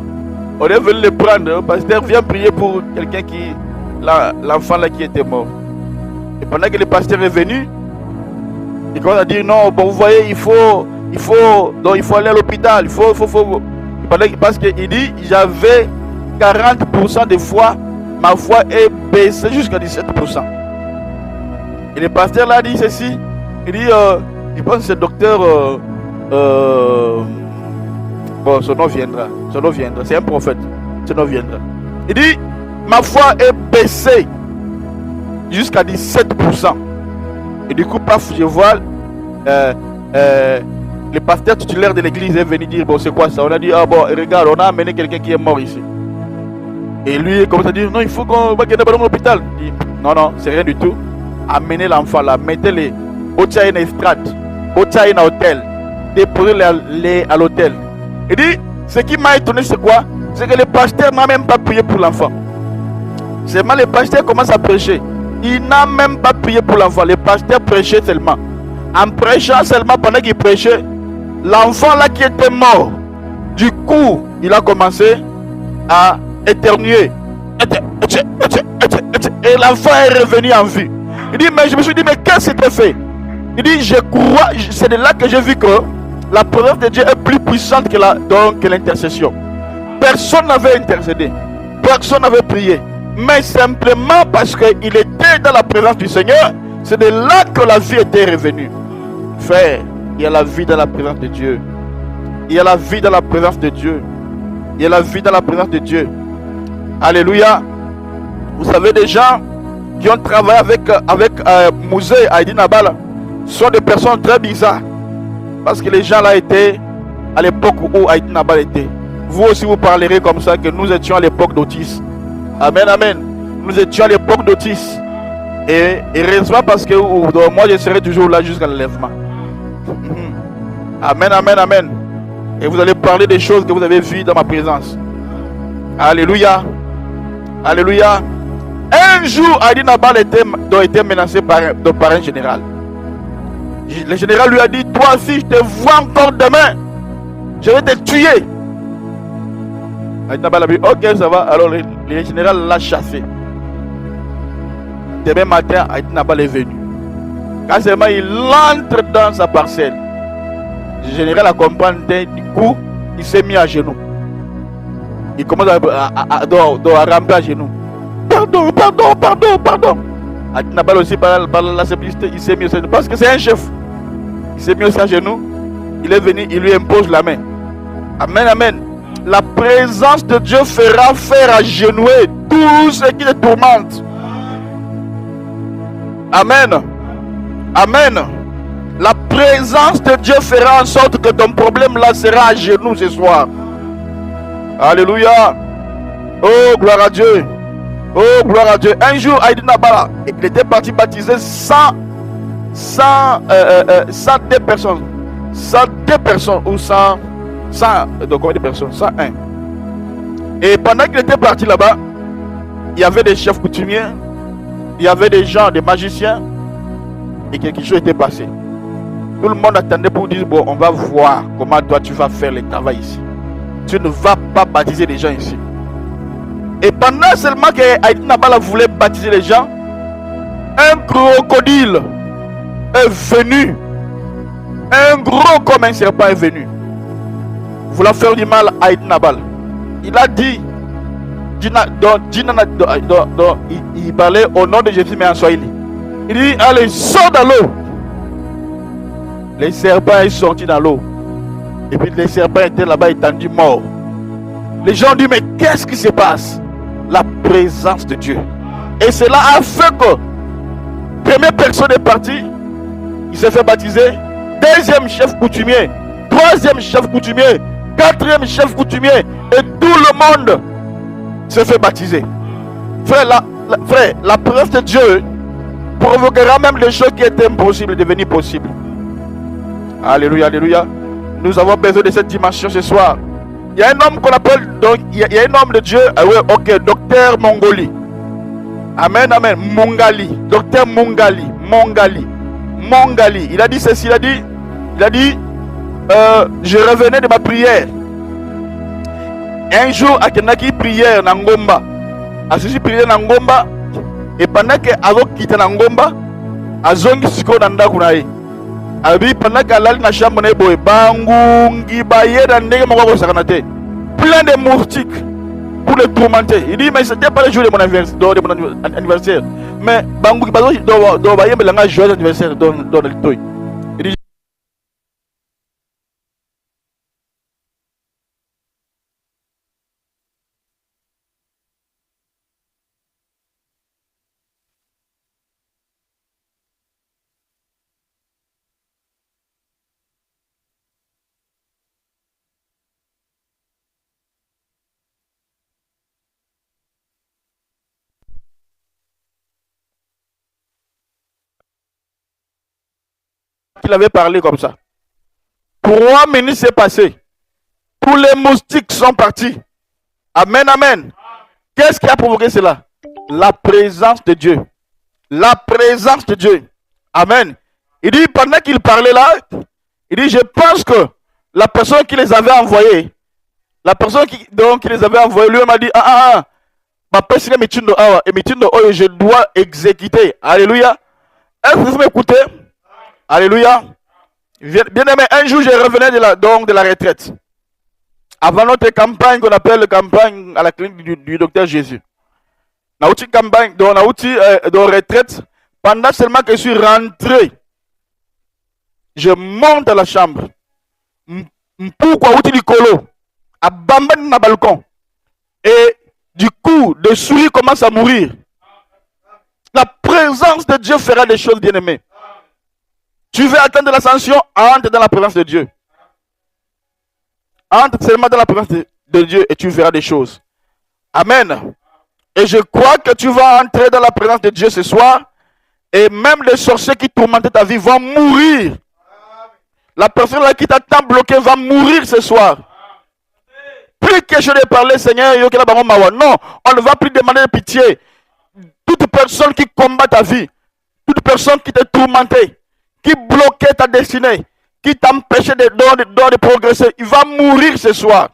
on est venu le prendre. Pasteur, viens prier pour quelqu'un qui, l'enfant là qui était mort. Et pendant que le pasteur est venu, il commence à dire non, bon vous voyez, il faut aller à l'hôpital, parce qu'il dit j'avais 40% de foi, ma foi est baissée jusqu'à 17%. Et le pasteur là dit ceci, il dit il pense que ce docteur bon son nom viendra, c'est un prophète, son nom viendra. Il dit ma foi est baissée jusqu'à 17%. Et du coup paf, je vois le pasteur titulaire de l'église est venu dire bon c'est quoi ça. On a dit ah bon regarde, on a amené quelqu'un qui est mort ici. Et lui commence à dire non, il faut qu'on va gagner dans l'hôpital. Il dit non, c'est rien du tout. Amenez l'enfant là, mettez-le au tchaï na estrade, au tchaï na hôtel, déposez-le à l'hôtel. Il dit ce qui m'a étonné c'est quoi? C'est que le pasteur n'a même pas prié pour l'enfant. Seulement le pasteur commence à prêcher. Il n'a même pas prié pour l'enfant. Le pasteur prêchait seulement. En prêchant seulement, pendant qu'il prêchait, l'enfant là qui était mort, du coup, il a commencé à éternuer. Et l'enfant est revenu en vie. Il dit, mais je me suis dit, mais qu'est-ce que c'était fait? Il dit, je crois, c'est de là que j'ai vu que la présence de Dieu est plus puissante que l'intercession. Personne n'avait intercédé. Personne n'avait prié. Mais simplement parce qu'il était dans la présence du Seigneur, c'est de là que la vie était revenue. Frère, il y a la vie dans la présence de Dieu. Il y a la vie dans la présence de Dieu. Il y a la vie dans la présence de Dieu. Alléluia. Vous savez, des gens qui ont travaillé avec Mouzé, Aïdi Nabala, sont des personnes très bizarres. Parce que les gens là étaient à l'époque où Haïti Nabal était. Vous aussi vous parlerez comme ça, que nous étions à l'époque d'Otis. Amen, amen. Nous étions à l'époque d'Otis. Et heureusement parce que moi je serai toujours là jusqu'à l'enlèvement. Amen, amen, amen. Et vous allez parler des choses que vous avez vues dans ma présence. Alléluia. Alléluia. Un jour, Haïti Nabal était menacé par un général. Le général lui a dit, toi si je te vois encore demain, je vais te tuer. Haïti Nabal a dit, ok, ça va. Alors le général l'a chassé. Demain matin, Haïti Nabal est venu. Quand seulement il entre dans sa parcelle, le général a compris, du coup, il s'est mis à genoux. Il commence à ramper à genoux. Pardon, pardon, pardon, pardon. Haïti Nabal aussi, par la simplicité, il s'est mis au genoux. Parce que c'est un chef. Il s'est mis aussi à genoux. Il est venu, il lui impose la main. Amen, amen. La présence de Dieu fera faire agenouiller tout ce qui te tourmente. Amen. Amen. La présence de Dieu fera en sorte que ton problème là sera à genoux ce soir. Alléluia. Oh, gloire à Dieu. Oh, gloire à Dieu. Un jour, Haïti Nabal, il était parti baptiser 102 personnes. 102 personnes ou 100 donc combien de personnes? 101. Et pendant qu'il était parti là-bas, il y avait des chefs coutumiers, il y avait des gens, des magiciens, et quelque chose était passé. Tout le monde attendait pour dire, bon, on va voir comment toi tu vas faire le travail ici. Tu ne vas pas baptiser les gens ici. Et pendant seulement que Haïti Nabal voulait baptiser les gens, un crocodile est venu. Un gros comme un serpent est venu. Voulant faire du mal à Haïti Nabal. Il a dit, il parlait au nom de Jésus mais en Swahili. Il dit, allez, sors dans l'eau. Les serpents sont sortis dans l'eau. Et puis les serpents étaient là-bas étendus morts. Les gens ont dit, mais qu'est-ce qui se passe? La présence de Dieu. Et cela a fait que première personne est partie, il s'est fait baptiser. Deuxième chef coutumier, troisième chef coutumier, quatrième chef coutumier, et tout le monde se fait baptiser. Frère, la preuve de Dieu provoquera même des choses qui étaient impossibles de devenir possibles. Alléluia, alléluia. Nous avons besoin de cette dimension ce soir. Il y a un homme qu'on appelle, donc, il y a un homme de Dieu, oui, ok, docteur Mongoli. Amen, amen, Mongali, docteur Mongali. Il a dit ceci, il a dit, je revenais de ma prière. Un jour, à Kenaki prière Nangomba. À ceci prière Nangomba. Et pendant que Azok quitte Nangomba, Azongi Siko Nanda Kunaï. Abi pendant qu'elle a la chambre de boy, Bangungi Baye Nandé Moko Sakanate. Plein de moustiques pour le tourmenter. Il dit, mais c'était pas le jour de mon anniversaire. Mais Bangungi Baye doit Baye me l'a joyeux anniversaire dans le toy. Il dit, qu'il avait parlé comme ça. 3 minutes s'est passé. Tous les moustiques sont partis. Amen, amen. Qu'est-ce qui a provoqué cela? La présence de Dieu. La présence de Dieu. Amen. Il dit, pendant qu'il parlait là, il dit, je pense que la personne qui les avait envoyés, lui m'a dit, je dois exécuter. Alléluia. Est-ce que vous m'écoutez? Alléluia. Bien aimé, un jour je revenais de la retraite. Avant notre campagne qu'on appelle la campagne à la clinique du docteur Jésus. Dans une campagne, dans une retraite, pendant seulement que je suis rentré, je monte à la chambre. Pourquoi outil du colo? À bambane dans le balcon. Et du coup, des souris commencent à mourir. La présence de Dieu fera des choses bien aimées. Tu veux atteindre l'ascension, entre dans la présence de Dieu. Entre seulement dans la présence de Dieu et tu verras des choses. Amen. Et je crois que tu vas entrer dans la présence de Dieu ce soir. Et même les sorciers qui tourmentaient ta vie vont mourir. La personne là qui t'a tant bloqué va mourir ce soir. Plus que je l'ai parlé, Seigneur, non, on ne va plus demander de pitié. Toute personne qui combat ta vie, toute personne qui t'a tourmenté, qui bloquait ta destinée, qui t'empêchait de progresser, il va mourir ce soir.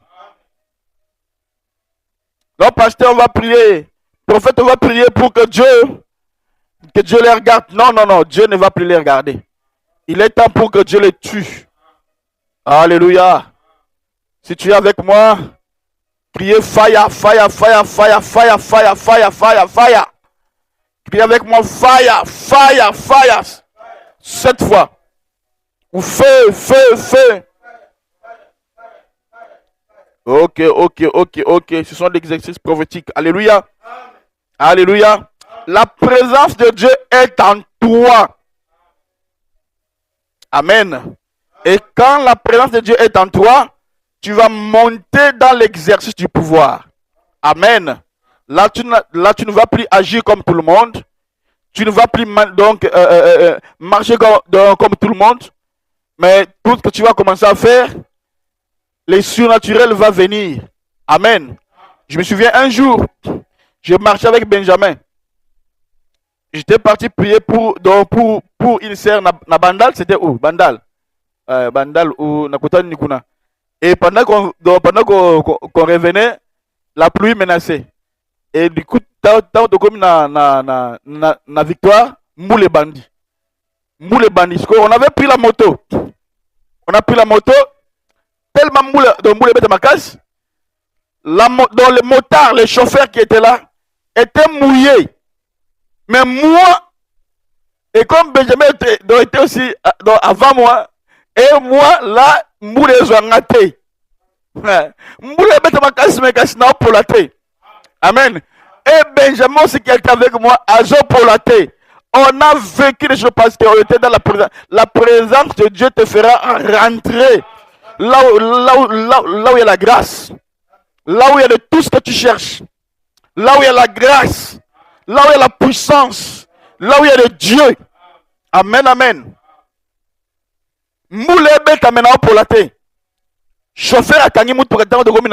Donc, pasteur, on va prier. Prophète, on va prier pour que Dieu les regarde. Non, non, non, Dieu ne va plus les regarder. Il est temps pour que Dieu les tue. Alléluia. Si tu es avec moi, priez fire, fire, fire, fire, fire, fire, fire, fire, fire. Priez avec moi fire, fire, fire. 7 fois. Ou feu, feu, feu. Ok, ok, ok, ok. Ce sont des exercices prophétiques. Alléluia. Alléluia. La présence de Dieu est en toi. Amen. Et quand la présence de Dieu est en toi, tu vas monter dans l'exercice du pouvoir. Amen. Là, tu ne vas plus agir comme tout le monde. Tu ne vas plus donc marcher comme tout le monde. Mais tout ce que tu vas commencer à faire, les surnaturels vont venir. Amen. Je me souviens un jour, je marchais avec Benjamin. J'étais parti prier pour une sœur na Bandal. C'était où? Bandal. Bandal ou Nakutani Nikuna. Et pendant qu'on revenait, la pluie menaçait. Et du coup, tant comme na victoire, moule bandit. Moule bandit. On avait pris la moto. On a pris la moto. Tellement moule bête ma casse. Dans les motards, les chauffeurs qui étaient là, étaient mouillés. Mais moi, et comme Benjamin était aussi avant moi, et moi, là, moule les ont raté. Moule bête ma casse, mais casse n'a pas laté. Amen. Et Benjamin aussi qui était avec moi, a pour laté. On a vécu les choses parce qu'on était dans la présence. La présence de Dieu te fera rentrer là où il y a la grâce. Là où il y a de tout ce que tu cherches. Là où il y a la grâce. Là où il y a la puissance. Là où il y a de Dieu. Amen, amen. Moule bête maintenant pour la terre. Chauffeur a gagné mon tour de gomme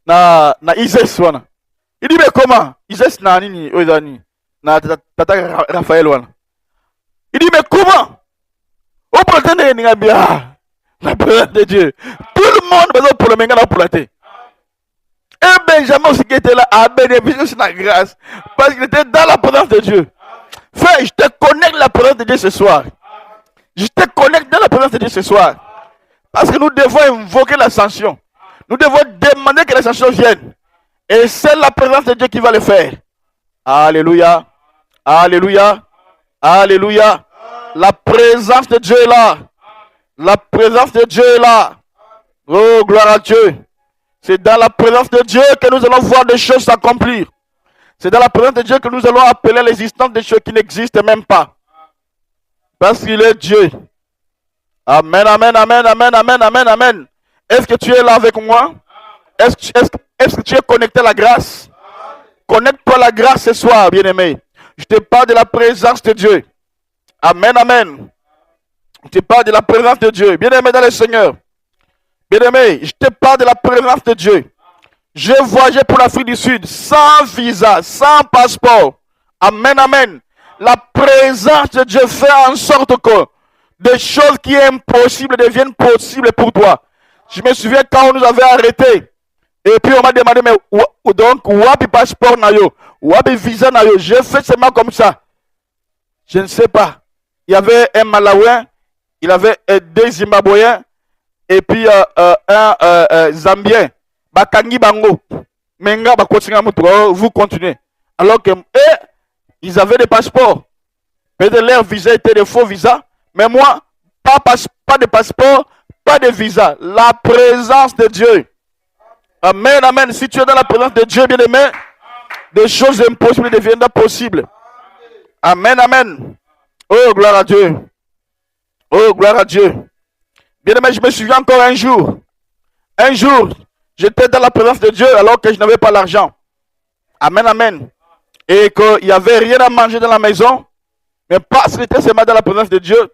na Ises wana. Il dit mais comment? Ises na nini oizani na tata Raphaël wana. Il dit mais comment? Au protéine ni bien la présence de Dieu. Tout le monde besoin pour le menga pour la terre. Et Benjamin aussi qui était là a bénéficié de la grâce parce qu'il était dans la présence de Dieu. Frère, je te connecte la présence de Dieu ce soir. Je te connecte dans la présence de Dieu ce soir. Parce que nous devons invoquer l'ascension. Nous devons demander que l'ascension vienne. Et c'est la présence de Dieu qui va le faire. Alléluia. Alléluia. Alléluia. La présence de Dieu est là. La présence de Dieu est là. Oh, gloire à Dieu. C'est dans la présence de Dieu que nous allons voir des choses s'accomplir. C'est dans la présence de Dieu que nous allons appeler l'existence des choses qui n'existent même pas. Parce qu'il est Dieu. Amen, amen, amen, amen, amen, amen, amen. Est-ce que tu es là avec moi? Est-ce que tu es connecté à la grâce? Connecte-toi à la grâce ce soir, bien-aimé. Je te parle de la présence de Dieu. Amen, amen. Je te parle de la présence de Dieu. Bien-aimé dans le Seigneur. Bien-aimé, je te parle de la présence de Dieu. Je voyageais pour l'Afrique du Sud sans visa, sans passeport. Amen, amen. La présence de Dieu fait en sorte que des choses qui sont impossibles deviennent possibles pour toi. Je me souviens quand on nous avait arrêtés. Et puis on m'a demandé, mais donc, wapi passeport na yo, wapi visa na yo. J'ai fait seulement comme ça. Je ne sais pas. Il y avait un Malawien, il avait 2 Zimbabwéens, et puis un Zambien. Bakangi bango. Menga bakotinga mutu, vous continuez. Alors que ils avaient des passeports. Peut-être leur visa était des faux visas. Mais moi, pas de passeport, pas de visa. La présence de Dieu. Amen, amen. Si tu es dans la présence de Dieu, bien-aimé, des choses impossibles deviennent possibles. Amen, amen. Oh, gloire à Dieu. Oh, gloire à Dieu. Bien-aimé, je me souviens encore un jour. Un jour, j'étais dans la présence de Dieu alors que je n'avais pas l'argent. Amen, amen. Et qu'il n'y avait rien à manger dans la maison. Mais parce que j'étais seulement dans la présence de Dieu,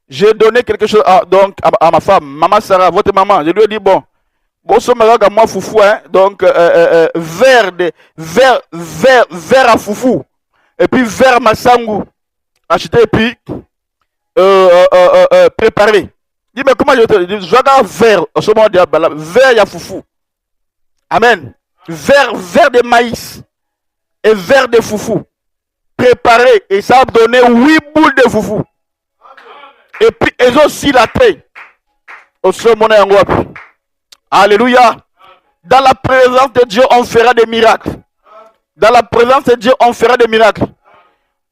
j'ai donné quelque chose à ma femme, maman Sarah, votre maman. Je lui ai dit, bon, moi foufou, hein, donc verre à foufou. Et puis verre massangou. Acheté et puis préparé. Dis, mais comment je te dis, je regarde verre, au ce moment verre ya foufou. Amen. Verre de maïs et verre de foufou. Préparé et ça a donné 8 boules de foufou. Et puis ils ont aussi la paix. Au sommet en Alléluia. Dans la présence de Dieu, on fera des miracles. Dans la présence de Dieu, on fera des miracles.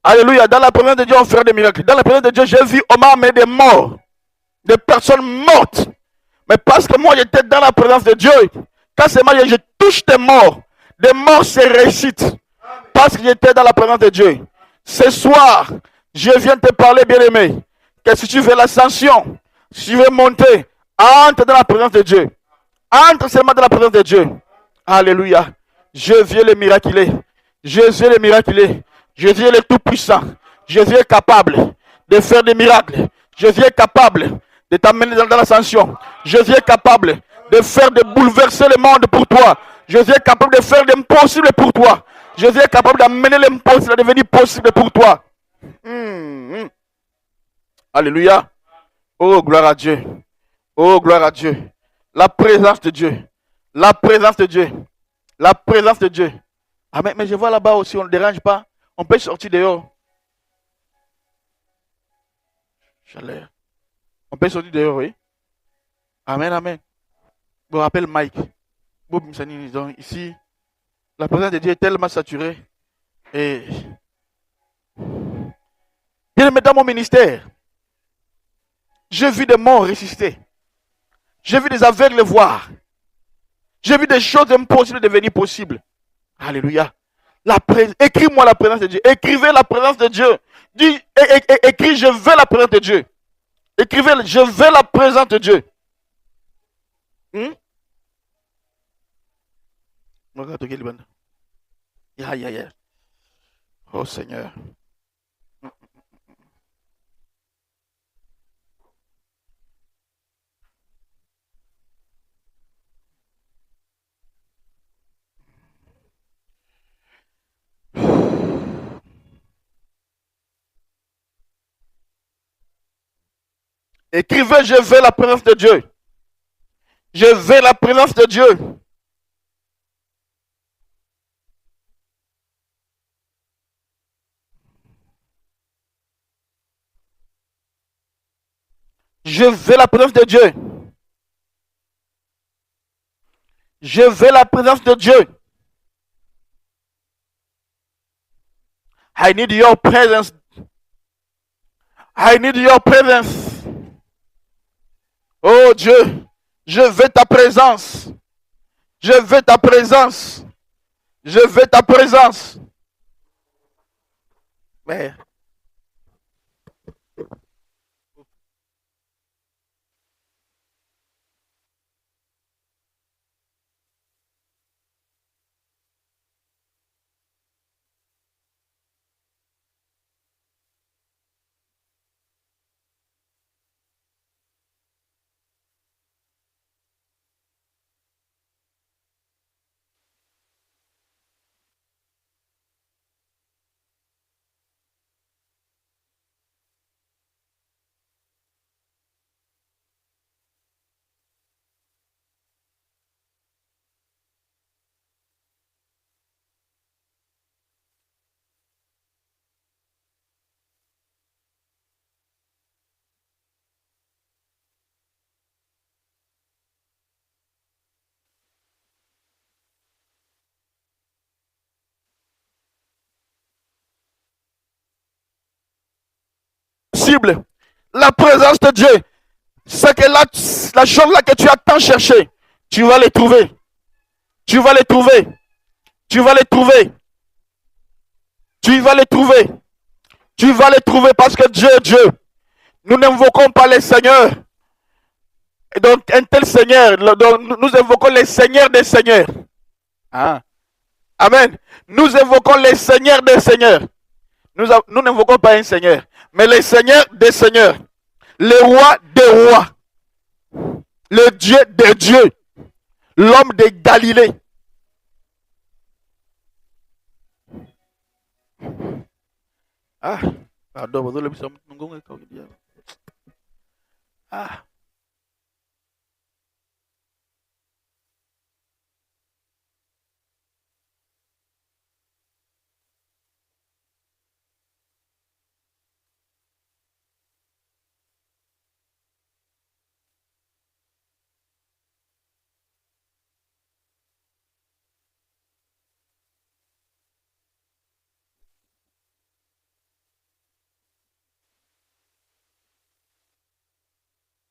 Alléluia. Dans la présence de Dieu, on fera des miracles. Dans la présence de Dieu, j'ai vu on m'a amené des morts. Des personnes mortes. Mais parce que moi, j'étais dans la présence de Dieu. Quand c'est moi, je touche des morts se récitent. Parce que j'étais dans la présence de Dieu. Ce soir, je viens te parler, bien-aimé. Que si tu veux l'ascension, si tu veux monter, entre dans la présence de Dieu. Entre seulement dans la présence de Dieu. Alléluia. Jésus est le miraculé. Jésus est le miraculé. Jésus est le tout-puissant. Jésus est capable de faire des miracles. Jésus est capable de t'amener dans l'ascension. Jésus est capable de faire de bouleverser le monde pour toi. Jésus est capable de faire l'impossible pour toi. Jésus est capable d'amener l'impossible à devenir possible pour toi. Alléluia. Oh, gloire à Dieu. Oh, gloire à Dieu. La présence de Dieu. La présence de Dieu. La présence de Dieu. Ah, mais je vois là-bas aussi, on ne dérange pas. On peut sortir dehors. Chaleur. On peut sortir dehors, oui. Amen, amen. Je me rappelle Mike. Donc ici, la présence de Dieu est tellement saturée. Et bien dans mon ministère, j'ai vu des morts ressusciter. J'ai vu des aveugles voir. J'ai vu des choses impossibles devenir possibles. Alléluia. Écris-moi la présence de Dieu. Écrivez la présence de Dieu. Dis, écris, je veux la présence de Dieu. Écrivez, je veux la présence de Dieu. Oh Seigneur. Écrivez, je veux la présence de Dieu. Je veux la présence de Dieu. Je veux la présence de Dieu. Je veux la présence de Dieu. I need your presence. I need your presence. Oh Dieu, je veux ta présence. Je veux ta présence. Je veux ta présence. Mais la présence de Dieu, c'est que la chose là que tu as tant cherché, tu vas les trouver. Tu vas les trouver. Tu vas les trouver. Tu vas les trouver. Tu vas les trouver parce que Dieu est Dieu. Nous n'invoquons pas les seigneurs Donc, un tel Seigneur, donc, nous invoquons les seigneurs des seigneurs. Ah. Amen. Nous invoquons les seigneurs des seigneurs. Nous n'invoquons pas un seigneur, mais les seigneurs des seigneurs. Le roi des rois. Le Dieu des dieux. L'homme de Galilée. Ah, pardon, vous avez le ah.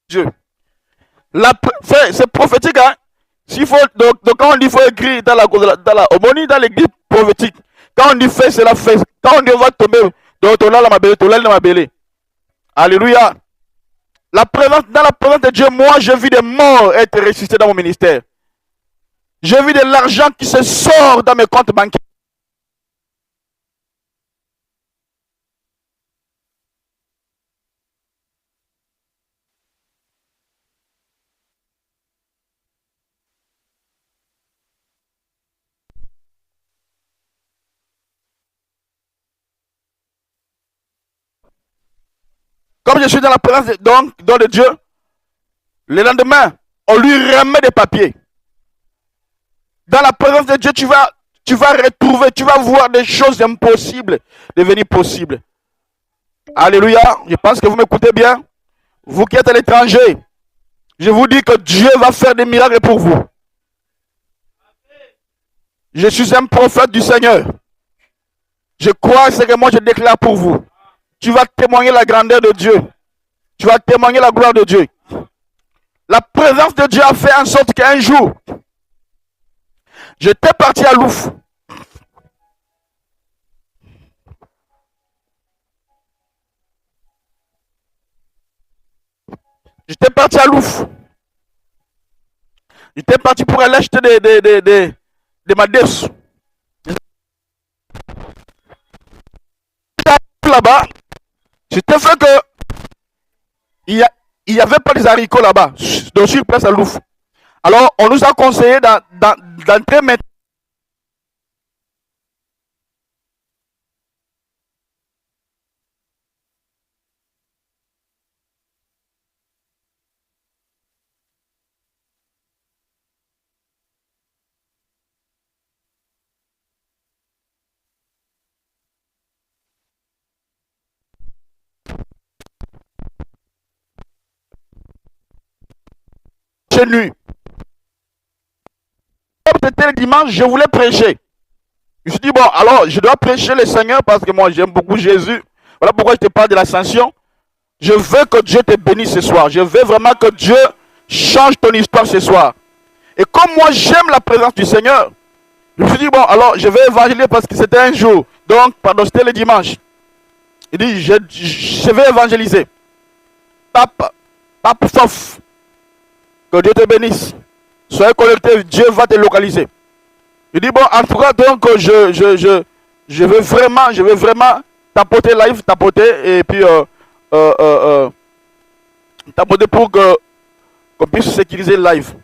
Dieu. C'est prophétique, hein? S'il faut, donc, quand on dit faut écrire dans la homonie, dans l'église prophétique, quand on dit fait, c'est la fait. Quand on dit on va tomber, donc on a la mabélé. Alléluia. Dans la présence de Dieu, moi, je vis des morts être ressuscités dans mon ministère. Je vis de l'argent qui se sort dans mes comptes bancaires. Comme je suis dans la présence de Dieu, le lendemain, on lui remet des papiers. Dans la présence de Dieu, tu vas retrouver, tu vas voir des choses impossibles devenir possibles. Alléluia. Je pense que vous m'écoutez bien. Vous qui êtes à l'étranger, je vous dis que Dieu va faire des miracles pour vous. Je suis un prophète du Seigneur. Je crois ce que moi je déclare pour vous. Tu vas témoigner la grandeur de Dieu. Tu vas témoigner la gloire de Dieu. La présence de Dieu a fait en sorte qu'un jour, j'étais parti à Louf. J'étais parti à Louf. J'étais parti pour aller acheter des madès. Là-bas, j'étais fait que il y avait pas des haricots là-bas, donc sur place à Louf. Alors, on nous a conseillé d'entrer maintenant. Chez lui. Comme c'était le dimanche, je voulais prêcher. Je me suis dit, bon, alors, je dois prêcher le Seigneur parce que moi, j'aime beaucoup Jésus. Voilà pourquoi je te parle de l'ascension. Je veux que Dieu te bénisse ce soir. Je veux vraiment que Dieu change ton histoire ce soir. Et comme moi, j'aime la présence du Seigneur, je me suis dit, bon, alors, je vais évangéliser parce que c'était un jour. Donc, pardon, c'était le dimanche. Il dit, je vais évangéliser. Pape Fof, que Dieu te bénisse. Soyez connectés, Dieu va te localiser. Je dis, bon, en tout cas, donc, je veux vraiment tapoter live, et puis tapoter pour qu'on puisse sécuriser le live.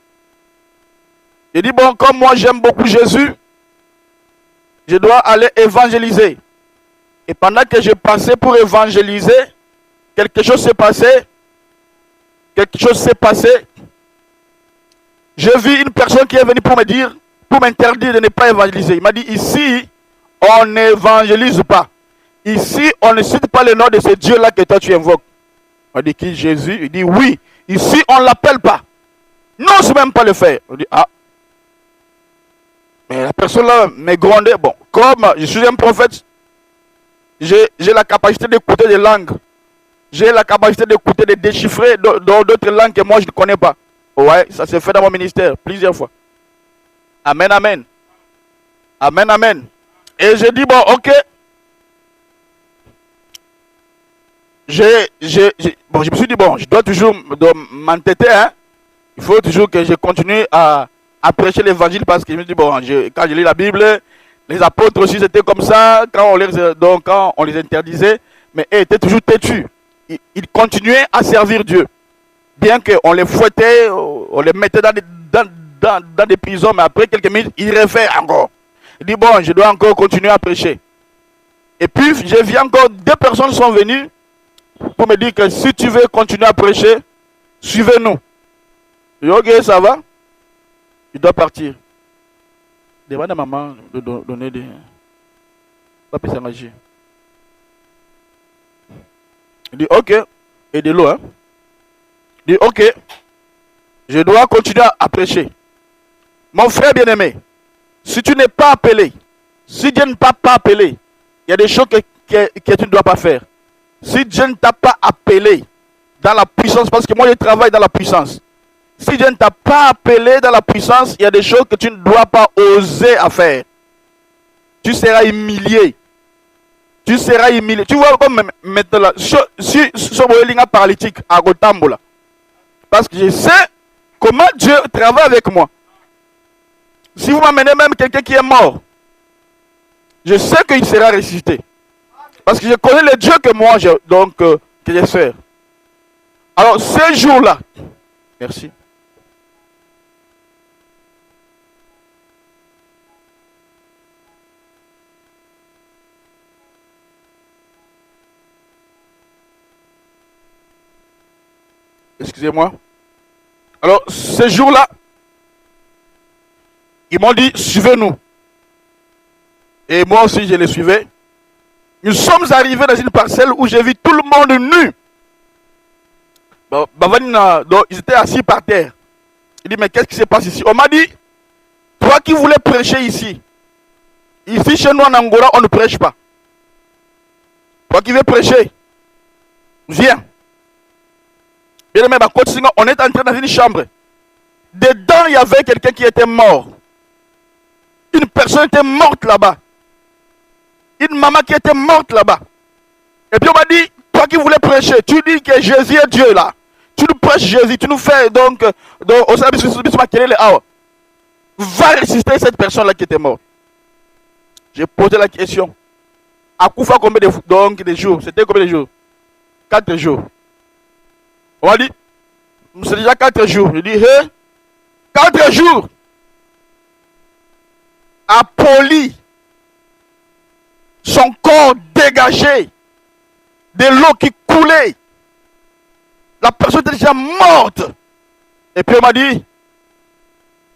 Je dis, bon, comme moi j'aime beaucoup Jésus, je dois aller évangéliser. Et pendant que je passais pour évangéliser, quelque chose s'est passé. Quelque chose s'est passé. J'ai vu une personne qui est venue pour me dire, pour m'interdire de ne pas évangéliser. Il m'a dit, ici, on n'évangélise pas. Ici, on ne cite pas le nom de ce Dieu-là que toi tu invoques. On dit, qui Jésus? Il dit, oui. Ici, on ne l'appelle pas. Non, c'est même pas le faire. On dit, ah. Mais la personne là me grondait. Bon, comme je suis un prophète, j'ai la capacité d'écouter des langues. J'ai la capacité d'écouter, de déchiffrer d'autres langues que moi je ne connais pas. Ouais, ça s'est fait dans mon ministère plusieurs fois. Amen, amen. Amen, amen. Et j'ai dit, bon, ok. Je me suis dit, bon, je dois toujours m'entêter, hein. Il faut toujours que je continue à prêcher l'évangile parce que je me dis, bon, quand je lis la Bible, les apôtres aussi c'était comme ça, quand on les interdisait, mais ils étaient toujours têtus. Ils continuaient à servir Dieu. Bien qu'on les fouettait, on les mettait dans des prisons, mais après quelques minutes, ils refait encore. Il dit, bon, je dois encore continuer à prêcher. Et puis, j'ai vu encore 2 personnes sont venues pour me dire que si tu veux continuer à prêcher, suivez-nous. Je dis, ok, ça va. Il doit partir. Demande à maman de donner des... Pas s'engager. Il dit, ok. Et de l'eau, hein. Il dit, ok. Je dois continuer à prêcher. Mon frère bien-aimé, si tu n'es pas appelé, si Dieu ne t'a pas appelé, il y a des choses que tu ne dois pas faire. Si Dieu ne t'a pas appelé dans la puissance, parce que moi je travaille dans la puissance. Si Dieu ne t'a pas appelé dans la puissance, il y a des choses que tu ne dois pas oser à faire. Tu seras humilié. Tu seras humilié. Tu vois comme maintenant, si je paralytique à Gotambola, parce que je sais comment Dieu travaille avec moi. Si vous m'amenez même quelqu'un qui est mort, je sais qu'il sera ressuscité. Parce que je connais le Dieu que moi, que je sers. Alors, ce jour-là, merci. Excusez-moi. Alors, ce jour-là, ils m'ont dit, suivez-nous. Et moi aussi, je les suivais. Nous sommes arrivés dans une parcelle où j'ai vu tout le monde nu. Donc, ils étaient assis par terre. Il dit, mais qu'est-ce qui se passe ici? On m'a dit, toi qui voulais prêcher ici, ici chez nous en Angola, on ne prêche pas. Toi qui veux prêcher, viens. Bien aimé, on est entré dans une chambre. Dedans, il y avait quelqu'un qui était mort. Une personne était morte là-bas. Une maman qui était morte là-bas. Et puis on m'a dit, toi qui voulais prêcher, tu dis que Jésus est Dieu là. Tu nous prêches Jésus, tu nous fais donc au service va ressusciter cette personne-là qui était morte. J'ai posé la question. À Koufa, combien de jours? C'était combien de jours? 4 jours. On m'a dit, c'est déjà 4 jours. Je dis, hé, 4 jours. A poli son corps dégagé de l'eau qui coulait. La personne était déjà morte. Et puis on m'a dit,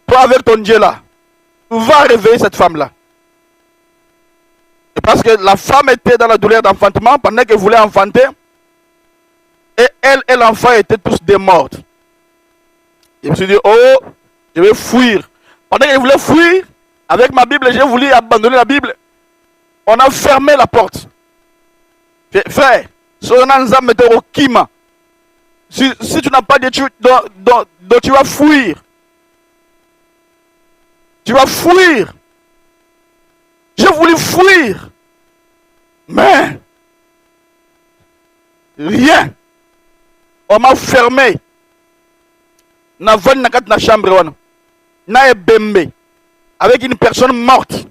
toi avec ton Dieu là, va réveiller cette femme là. Et parce que la femme était dans la douleur d'enfantement pendant qu'elle voulait enfanter. Et elle et l'enfant étaient tous des mortes. Je me suis dit, oh, je vais fuir. Pendant qu'elle voulait fuir, avec ma Bible, j'ai voulu abandonner la Bible. On a fermé la porte. Frère, si tu n'as pas d'études, tu vas fuir. Tu vas fuir. J'ai voulu fuir. Mais, rien. On m'a fermé. Na chambre. Na bembe. Avec une personne morte.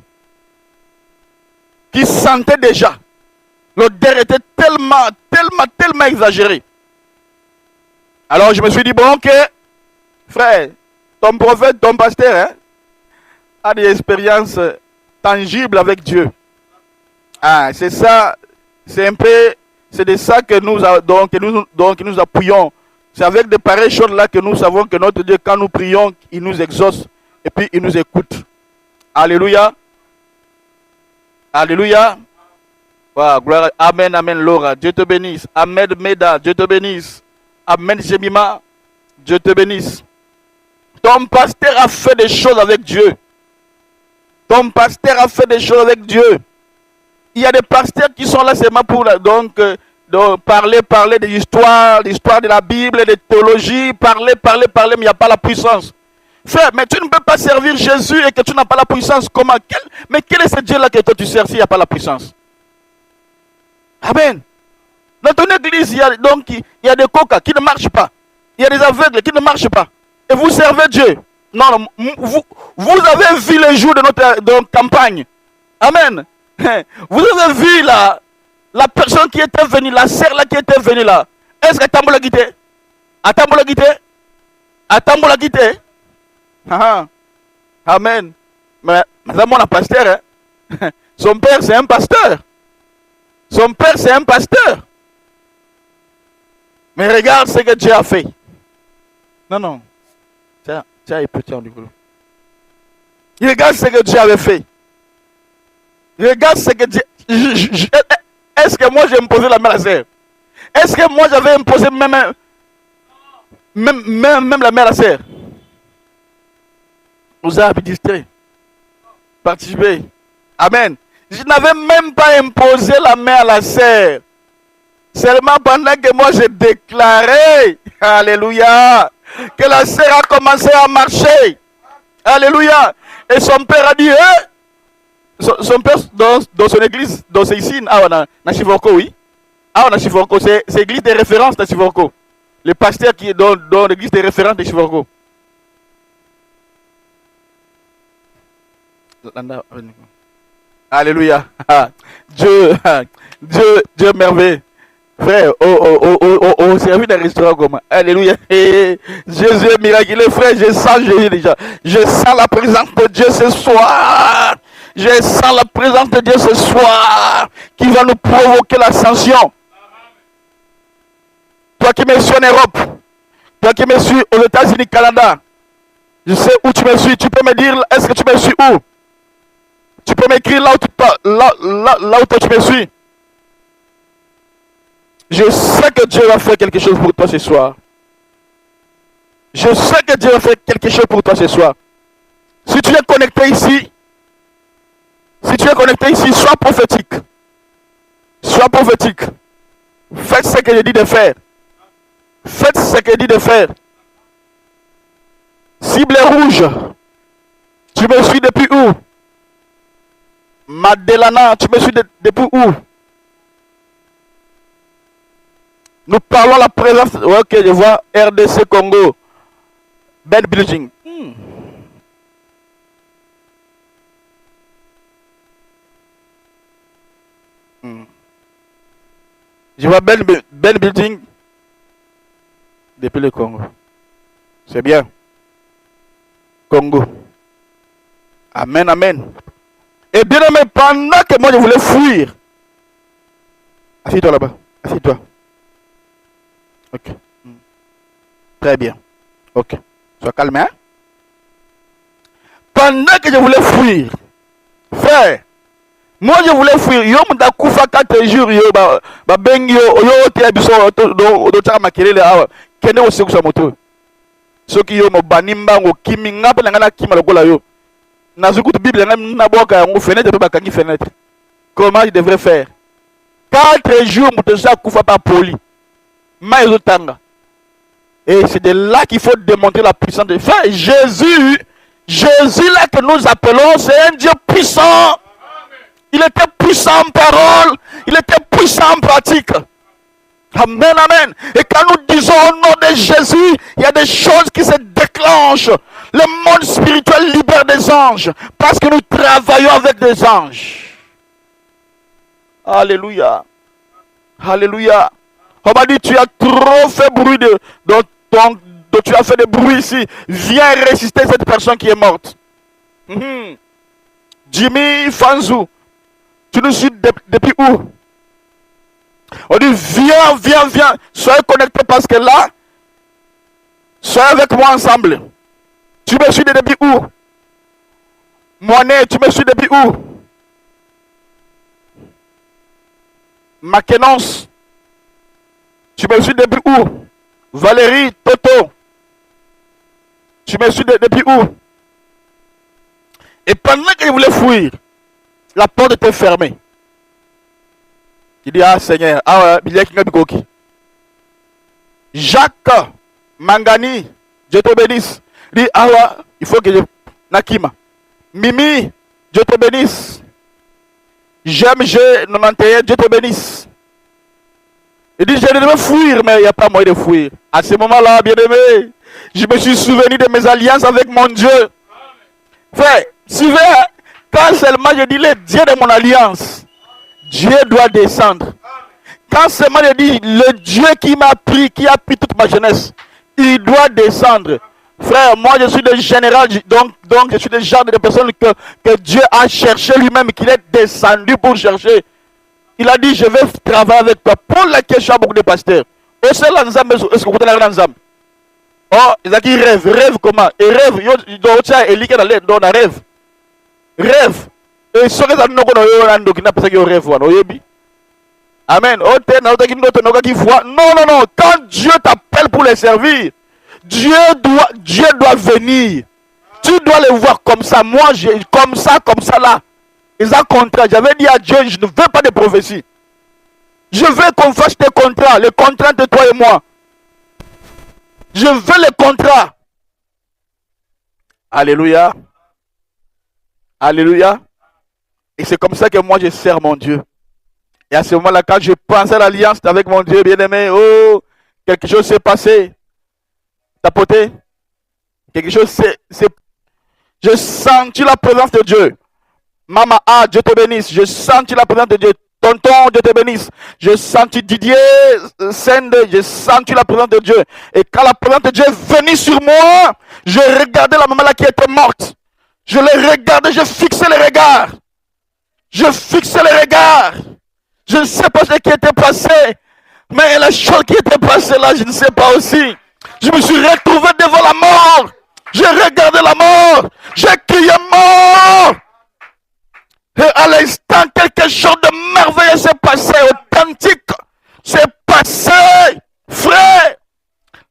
Qui sentait déjà. L'odeur était tellement exagérée. Alors je me suis dit, bon ok, frère, ton prophète, ton pasteur, hein, a des expériences tangibles avec Dieu. Ah, c'est ça, c'est un peu, c'est de ça que nous appuyons. C'est avec de pareilles choses là que nous savons que notre Dieu, quand nous prions, il nous exauce et puis il nous écoute. Alléluia. Alléluia. Wow, gloire. Amen, amen, Laura. Dieu te bénisse. Amen, Meda. Dieu te bénisse. Amen, Jemima. Dieu te bénisse. Ton pasteur a fait des choses avec Dieu. Ton pasteur a fait des choses avec Dieu. Il y a des pasteurs qui sont là seulement pour parler de l'histoire de la Bible, de théologie, parler, mais il n'y a pas la puissance. Frère, mais tu ne peux pas servir Jésus et que tu n'as pas la puissance. Comment? Mais quel est ce Dieu-là que toi tu sers s'il n'y a pas la puissance? Amen. Dans ton église, il y a des coca qui ne marchent pas. Il y a des aveugles qui ne marchent pas. et vous servez Dieu. Non, vous avez vu les jours de notre campagne. Amen. Vous avez vu la personne qui était venue, la sœur là qui était venue là. Est-ce que Tambo l'a quitté? Tambo l'a quitté? Tambo l'a quitté? Amen. Mais madame, mon pasteur, hein? Son père c'est un pasteur. Son père c'est un pasteur. Mais regarde ce que Dieu a fait. Non. Tiens, il peut tirer du boulot. Regarde ce que Dieu avait fait. Regarde ce que Dieu... Est-ce que moi j'ai imposé la main à la sœur? Est-ce que moi j'avais imposé même la main à la sœur? Vous avez distrait. Participé. Amen. Je n'avais même pas imposé la main à la sœur. Seulement pendant que moi j'ai déclaré, alléluia, que la sœur a commencé à marcher. Alléluia. Et son père a dit, son père dans son église, c'est ici, na Chivorko, oui. Na Chivorko, c'est l'église de référence de Chivorko. Le pasteur qui est dans l'église de référence de Chivorko. Alléluia. Dieu merveilleux. Frère, au service d'un restaurant comme alléluia. Jésus est miraculeux, frère. Je sens Jésus déjà. Je sens la présence de Dieu ce soir. Je sens la présence de Dieu ce soir qui va nous provoquer l'ascension. Toi qui me suis en Europe, toi qui me suis aux États-Unis, Canada, je sais où tu me suis. Tu peux me dire, est-ce que tu me suis où? Tu peux m'écrire là où tu me suis. Je sais que Dieu va faire quelque chose pour toi ce soir. Je sais que Dieu va faire quelque chose pour toi ce soir. Si tu es connecté ici, sois prophétique. Sois prophétique. Faites ce que je dis de faire. Faites ce que je dis de faire. Cible rouge. Tu me suis depuis où? Madelana, tu me suis depuis où? Nous parlons la présence. Ok, je vois RDC Congo. Bed Building. Je vois Ben Building depuis le Congo. C'est bien. Congo. Amen, amen. Et bien aimé, pendant que moi je voulais fuir. Assieds-toi là-bas. Assieds-toi. Ok. Très bien. Ok. Sois calme, hein. Pendant que je voulais fuir, frère, moi je voulais fuir. Yo m'da kufa 4 jours yo ba bengi yo te biso do tama makelele awa. Kende ose kusa moto. Soki yo mo banimba ngo kimi ngapa ngana kima lokola yo. Nazuku Bible na boka yango fenêtre ba kangi fenêtre. Comment je devrais faire? 4 jours moto sa kufa pas poli. Maïzotanga. Et c'est de là qu'il faut démontrer la puissance de Dieu. Jésus là que nous appelons, c'est un Dieu puissant. Il était puissant en parole, il était puissant en pratique. Amen, amen. Et quand nous disons au nom de Jésus, il y a des choses qui se déclenchent. Le monde spirituel libère des anges. Parce que nous travaillons avec des anges. Alléluia. Alléluia. On m'a dit, tu as trop fait bruit tu as fait de bruit ici. Viens résister cette personne qui est morte. Jimmy Fanzou, tu nous suis depuis où? On dit, viens. Soyez connectés parce que là, soyez avec moi ensemble. Tu me suis depuis où? Moinet, tu me suis depuis où? Maquenance, tu me suis depuis où? Valérie, Toto, tu me suis depuis où? Et pendant que je voulais fuir, la porte était fermée. Il dit, ah Seigneur, Jacques Mangani, Dieu te bénisse. Il dit, ah ouais, il faut que je... Nakima. Mimi, Dieu te bénisse. J'aime G91, Dieu te bénisse. Il dit, je devais fuir, mais il n'y a pas moyen de fuir. À ce moment-là, bien aimé, Je me suis souvenu de mes alliances avec mon Dieu. Frère, suivez, quand seulement je dis le Dieu de mon alliance, Dieu doit descendre. Quand seulement je dis le Dieu qui m'a pris, qui a pris toute ma jeunesse, il doit descendre. Frère, moi je suis le général, donc je suis le genre de personne que Dieu a cherché lui-même, qu'il est descendu pour chercher. Il a dit, je vais travailler avec toi. Pour la question à beaucoup de pasteurs. Est-ce que vous avez l'ensemble? Oh, ils ont dit rêve comment? Et rêve, il doit dans un rêve. Rêve. Et ce que ça nous rêve, amen. Non. Quand Dieu t'appelle pour les servir, Dieu doit venir. Tu dois le voir comme ça. Moi, comme ça là. Ils ont contrat. J'avais dit à Dieu, je ne veux pas de prophétie. Je veux qu'on fasse des contrats. Les contrats entre toi et moi. Je veux les contrats. Alléluia. Alléluia. Et c'est comme ça que moi je sers mon Dieu. Et à ce moment-là, quand je pense à l'alliance avec mon Dieu bien-aimé, oh, quelque chose s'est passé. Tapoté. Quelque chose s'est... Je sens la présence de Dieu. Maman, Dieu te bénisse. Je sens la présence de Dieu. Tonton, Dieu te bénisse. Je sens Didier, Sende, je sens la présence de Dieu. Et quand la présence de Dieu est venue sur moi, je regardais la maman là qui était morte. Je l'ai regardée, je fixais les regards. Je fixais les regards. Je ne sais pas ce qui était passé. Mais la chose qui était passée là, je ne sais pas aussi. Je me suis retrouvé devant la mort. J'ai regardé la mort. J'ai crié mort. Et à l'instant, quelque chose de merveilleux s'est passé, authentique. C'est passé, frère.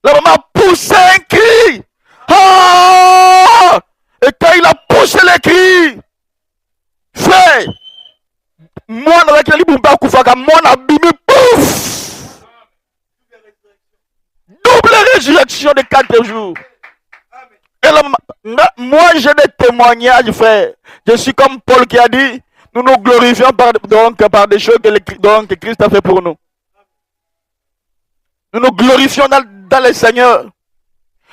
La maman a poussé un cri. Oh! Et quand il a poussé le cri, frère, moi, avec la libumba koufaka, moi, n'a bimi, pouf! Double résurrection de 4 jours. Et là, moi, j'ai des témoignages, frère. Je suis comme Paul qui a dit, nous nous glorifions par des choses que Christ a fait pour nous. Nous nous glorifions dans le Seigneur.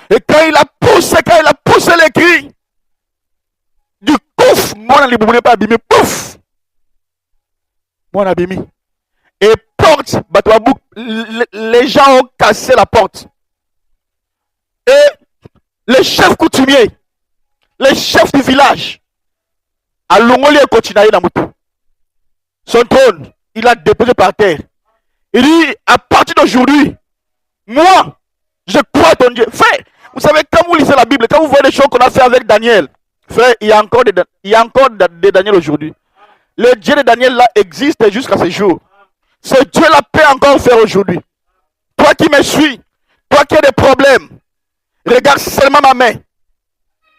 Et quand il a poussé les cris, du pouf, moi, je ne pas abîmé, pouf! Moi, on a abîmé. Et porte, les gens ont cassé la porte. Et les chefs coutumiers, les chefs du village, à Longoli et Kochinaï Namutu, son trône, il a déposé par terre. Il dit, à partir d'aujourd'hui, moi, je crois à ton Dieu. Frère, vous savez, quand vous lisez la Bible, quand vous voyez les choses qu'on a fait avec Daniel, frère, il y a encore des Daniel aujourd'hui. Le Dieu de Daniel là existe jusqu'à ce jour. Ce Dieu-là peut encore faire aujourd'hui. Toi qui me suis, toi qui as des problèmes, regarde seulement ma main.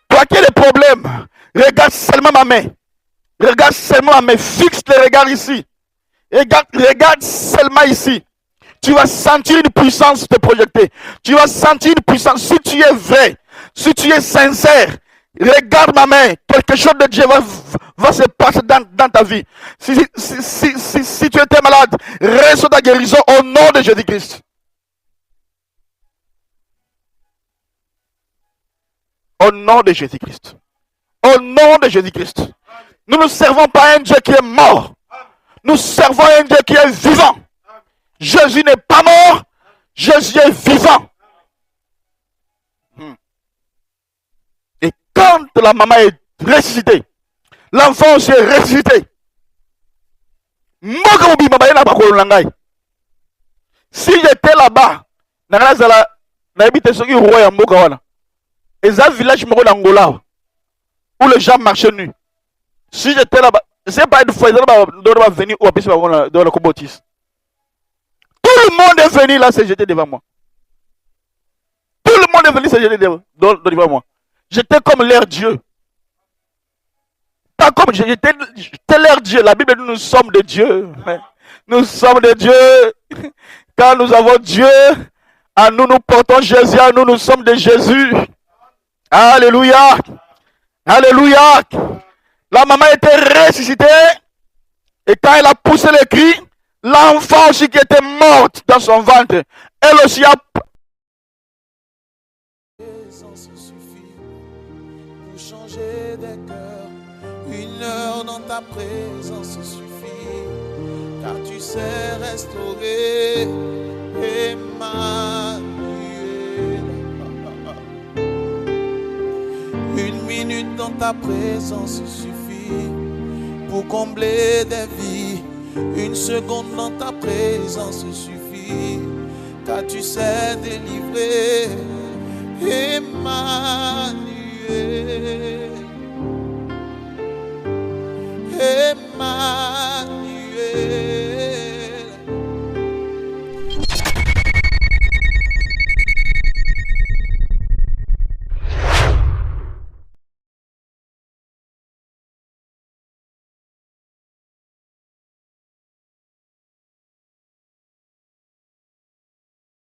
Toi qui as des problèmes, regarde seulement ma main. Regarde seulement ma main. Fixe le regard ici. Regarde seulement ici. Tu vas sentir une puissance te projeter. Tu vas sentir une puissance. Si tu es vrai, si tu es sincère, regarde ma main. Quelque chose de Dieu va se passer dans ta vie. Si tu étais malade, reçois ta guérison au nom de Jésus-Christ. Au nom de Jésus-Christ. Au nom de Jésus-Christ. Nous ne servons pas un Dieu qui est mort. Nous servons un Dieu qui est vivant. Jésus n'est pas mort. Jésus est vivant. Et quand la maman est ressuscitée, l'enfant aussi est ressuscité. Si j'étais là-bas, et un village d'Angola où les gens marchaient nus. Si j'étais là-bas, je ne sais pas une fois, ils doivent venir dans le Kobotis. Tout le monde est venu là, se jeter devant moi. Tout le monde est venu se jeter devant moi. J'étais comme leur Dieu. Pas comme j'étais leur Dieu. La Bible dit nous sommes de Dieu. Nous sommes de Dieu. Quand nous avons Dieu, à nous nous portons Jésus, à nous nous sommes de Jésus. Alléluia. Alléluia. La maman était ressuscitée. Et quand elle a poussé le cri, l'enfant aussi qui était morte dans son ventre, elle aussi a changer des cœurs. Une heure dans ta présence suffit, car tu sais restaurer. Emmanuel. Une minute dans ta présence suffit pour combler des vies. Une seconde dans ta présence suffit, car tu sais délivrer. Emmanuel.